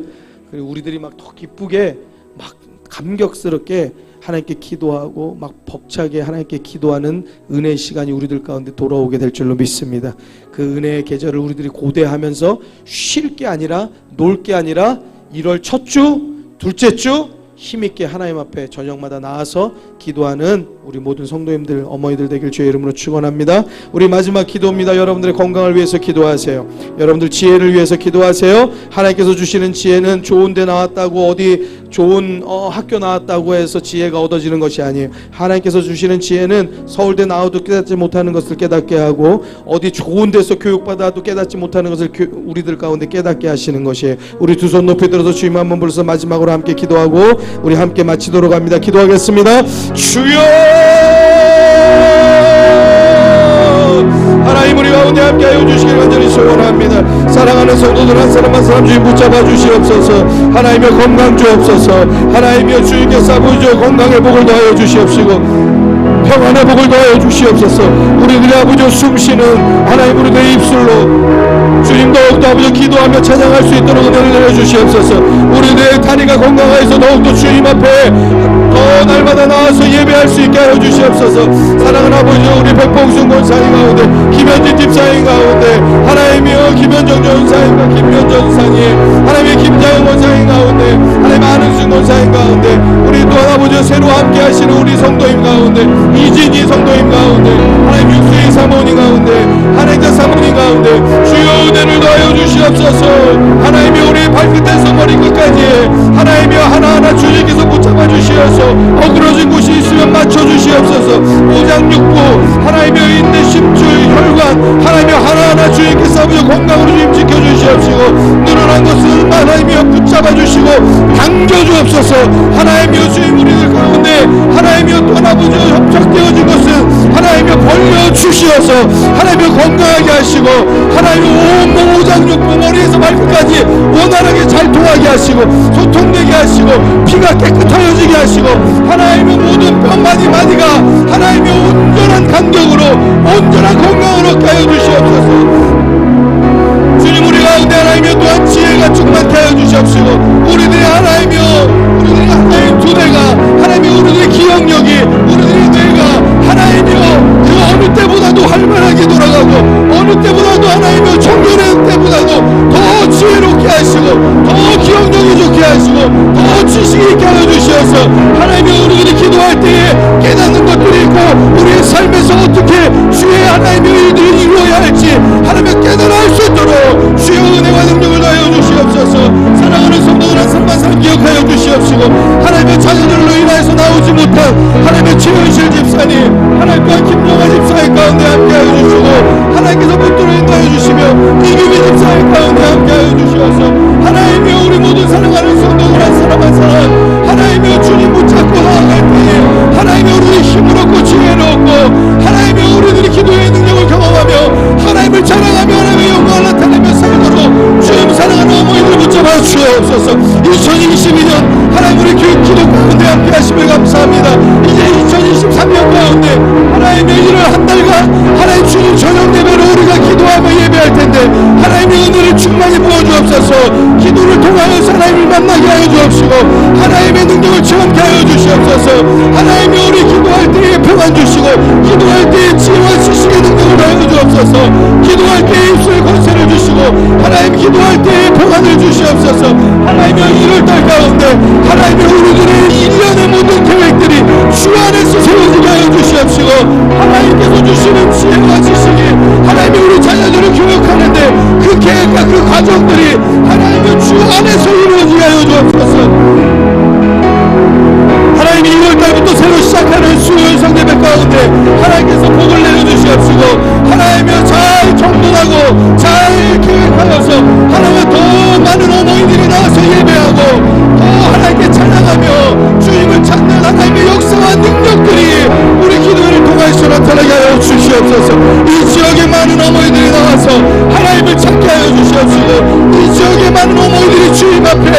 그리고 우리들이 막 더 기쁘게 막 감격스럽게 하나님께 기도하고 막 벅차게 하나님께 기도하는 은혜의 시간이 우리들 가운데 돌아오게 될 줄로 믿습니다. 그 은혜의 계절을 우리들이 고대하면서 쉴 게 아니라, 놀 게 아니라 1월 첫 주, 둘째 주 힘있게 하나님 앞에 저녁마다 나와서 기도하는 우리 모든 성도님들, 어머니들 되길 주의 이름으로 축원합니다. 우리 마지막 기도입니다. 여러분들의 건강을 위해서 기도하세요. 여러분들 지혜를 위해서 기도하세요. 하나님께서 주시는 지혜는 좋은 데 나왔다고, 어디 좋은 학교 나왔다고 해서 지혜가 얻어지는 것이 아니에요. 하나님께서 주시는 지혜는 서울대 나와도 깨닫지 못하는 것을 깨닫게 하고, 어디 좋은 데서 교육받아도 깨닫지 못하는 것을 우리들 가운데 깨닫게 하시는 것이에요. 우리 두 손 높이 들어서 주님 한번 불러서 마지막으로 함께 기도하고 우리 함께 마치도록 합니다. 기도하겠습니다. 주여, 하나님 우리 가운데 함께하여 주시길 간절히 소원합니다. 사랑하는 성도들 한 사람 한 사람 주님 붙잡아 주시옵소서. 하나님의 건강 주옵소서. 하나님의 주님께서 아버지 건강의 복을 더하여 주시옵시고 평안의 복을 더하여 주시옵소서. 우리들의 아버지 숨쉬는 하나님 우리들의 입술로 주님 더욱더 아버지 기도하며 찬양할 수 있도록 은혜를 내려주시옵소서. 우리들의 다리가 건강하여서 더욱더 주님 앞에 더 날마다 나와서 예배할 수 있게 하여 주시옵소서. 사랑하는 아버지 우리 백봉순 권사님 가운데, 김현진 집사님 가운데, 하나님이여 김현정 전사님과 김현 전사님, 하나님의 김자영 권사님 가운데, 하나님 안은순 권사님 가운데, 우리 또 아버지 새로 함께 하시는 우리 성도님 가운데, 이진희 성도님 가운데, 하나님 육수의 사모님 가운데, 하나님의 사모님 가운데 주여 은혜를 더하여 주시옵소서. 하나님이 우리 발끝에서 머리끝까지 하나님이여 하나하나 주님께서 붙잡아 주시어서 어그러진 곳이 있으면 맞춰 주시옵소서. 오장육부 하나님이여 인내 심줄 혈관 하나님이여 하나하나 주님께서 아버지 건강으로 주님 지켜주시옵시고, 늘어난 것을 하나님이여 붙잡아 주시고 당겨 주옵소서. 하나님이여 주님 우리들 가운데 하나님이여 또 아버지 협착되어진 것은 하나님이여 벌려 주시어서 하나님이여 건강하게 하시고, 하나님이여 온몸 오장육부 머리에서 발끝까지 원활하게 잘 통하게 하시고, 소통되게 하시고, 피가 깨끗하여지게 하시고, 하나님의 모든 뼈마디마디가 하나님의 온전한 간격으로 온전한 건강을 얻게 하여 주시옵소서. 주님 우리 가운데 하나님이여 또한 지혜가 충만케 하여 주시옵시고, 우리들의 하나님이여 우리들의 하나님 두뇌가 하나님이여 우리들의 기억력이 우리들의 뇌가 하나님이여 그 어느 때보다도 활발하게 돌아가고, 어느 때보다도 하나님이여 청년의 때보다도 더 지혜롭게 하시고, 더 기억력이 좋게 하시고, 더 지식이 있게 하여 주시어서 하나님이여 우리들이 기도할 때에 깨닫는 것들이 있고, 우리의 삶에서 어떻게 주의 하나님의 일들을 이루어야 할지 하나님의 깨달아 할 수 있도록 주여 은혜와 능력을 더하여 주시옵소서. 사랑하는 성도들 한 사람 한 사람 기억하여 주시옵시고, 하나님의 자녀들로 인하여서 나오지 못한 하나님의 최현실 집사님, 하나님 또한 김종화 집사님 가운데 함께하여 주시고, 하나님께서 붙들어 인도하여 주시며 이규미 집사님 가운데 함께하여 주시어서 하나님이여 우리 모든 사랑하는 성도들 한 사람 한 사람 하나님이여 주님 붙잡고 나아갈 때에 하나님이여 우리의 힘을 얻고 지혜를 얻고, 하나님이여 우리들이 기도의 능력을 경험하며 하나님을 자랑하며 하나님의 영광을 나타내며 살도록 주님 사랑하는 어머니들 붙잡아 주옵소서. 2022년 하나님 우리 교육 기도 가운데 함께 하심을 감사합니다. 이제 2023년 가운데 하나님의 일을 한 달간 하나님 주님 저녁 예배로 우리가 기도하며 예배할 텐데 하나님의 은혜를 충만히 부어주옵소서. 기도를 통하여서 하나님을 만나게 하여 주옵시고, 하나님의 능력을 체험케 하여 주시옵소서. 하나님이 우리 기도할 때에 평안 주시고 기도할 때에 지혜와 지식의 능력을 하여 주옵소서. 기도할 때에 입술의 권세를 주시고 하나님 기도할 때에 평안을 주시옵소서. 하나님의 1월달 가운데 하나님의 우리들의 1년의 모든 계획들이 주 안에서 세워지게 하여 주시옵시고 하나님께서 주시는 지혜와 지식이 하나님이 우리 자녀들을 교육하는데 그 계획과 그 과정들이 하나님의 주 안에서 이루어지게 하여 주옵소서. 하나님이 2월달부터 새로 시작하는 수요일 성대배 가운데 하나님께서 복을 내려주시옵시고 하나님이여 잘 정돈하고 잘 계획하여서 하나님의 더 많은 어머니들이 나와서 예배하고 더 하나님께 찬양하며 주님을 찾는 하나님의 역사와 능력들이 우리 기도를 통해서 나타나게 하여 주시옵소서. 이 지역에 많은 어머니들이 나와서 하나님을 찾게 하여 주시옵시고 이 지역에 많은 어머니들이 주님 앞에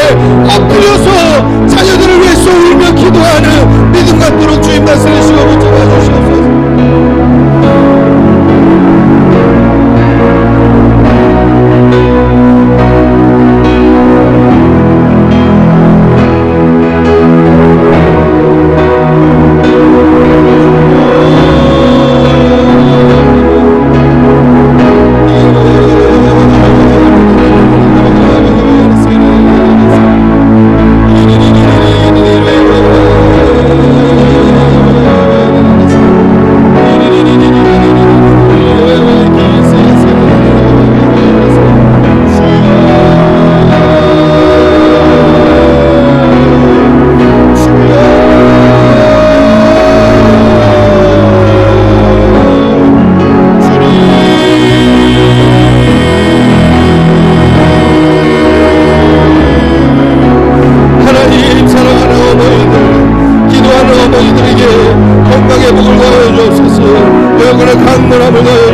엎드려서 자녀들을 위해서 울며 기도하는 믿음 갖도록 주님 다스리시고 붙잡아 주시옵소서. 강건함을 더하여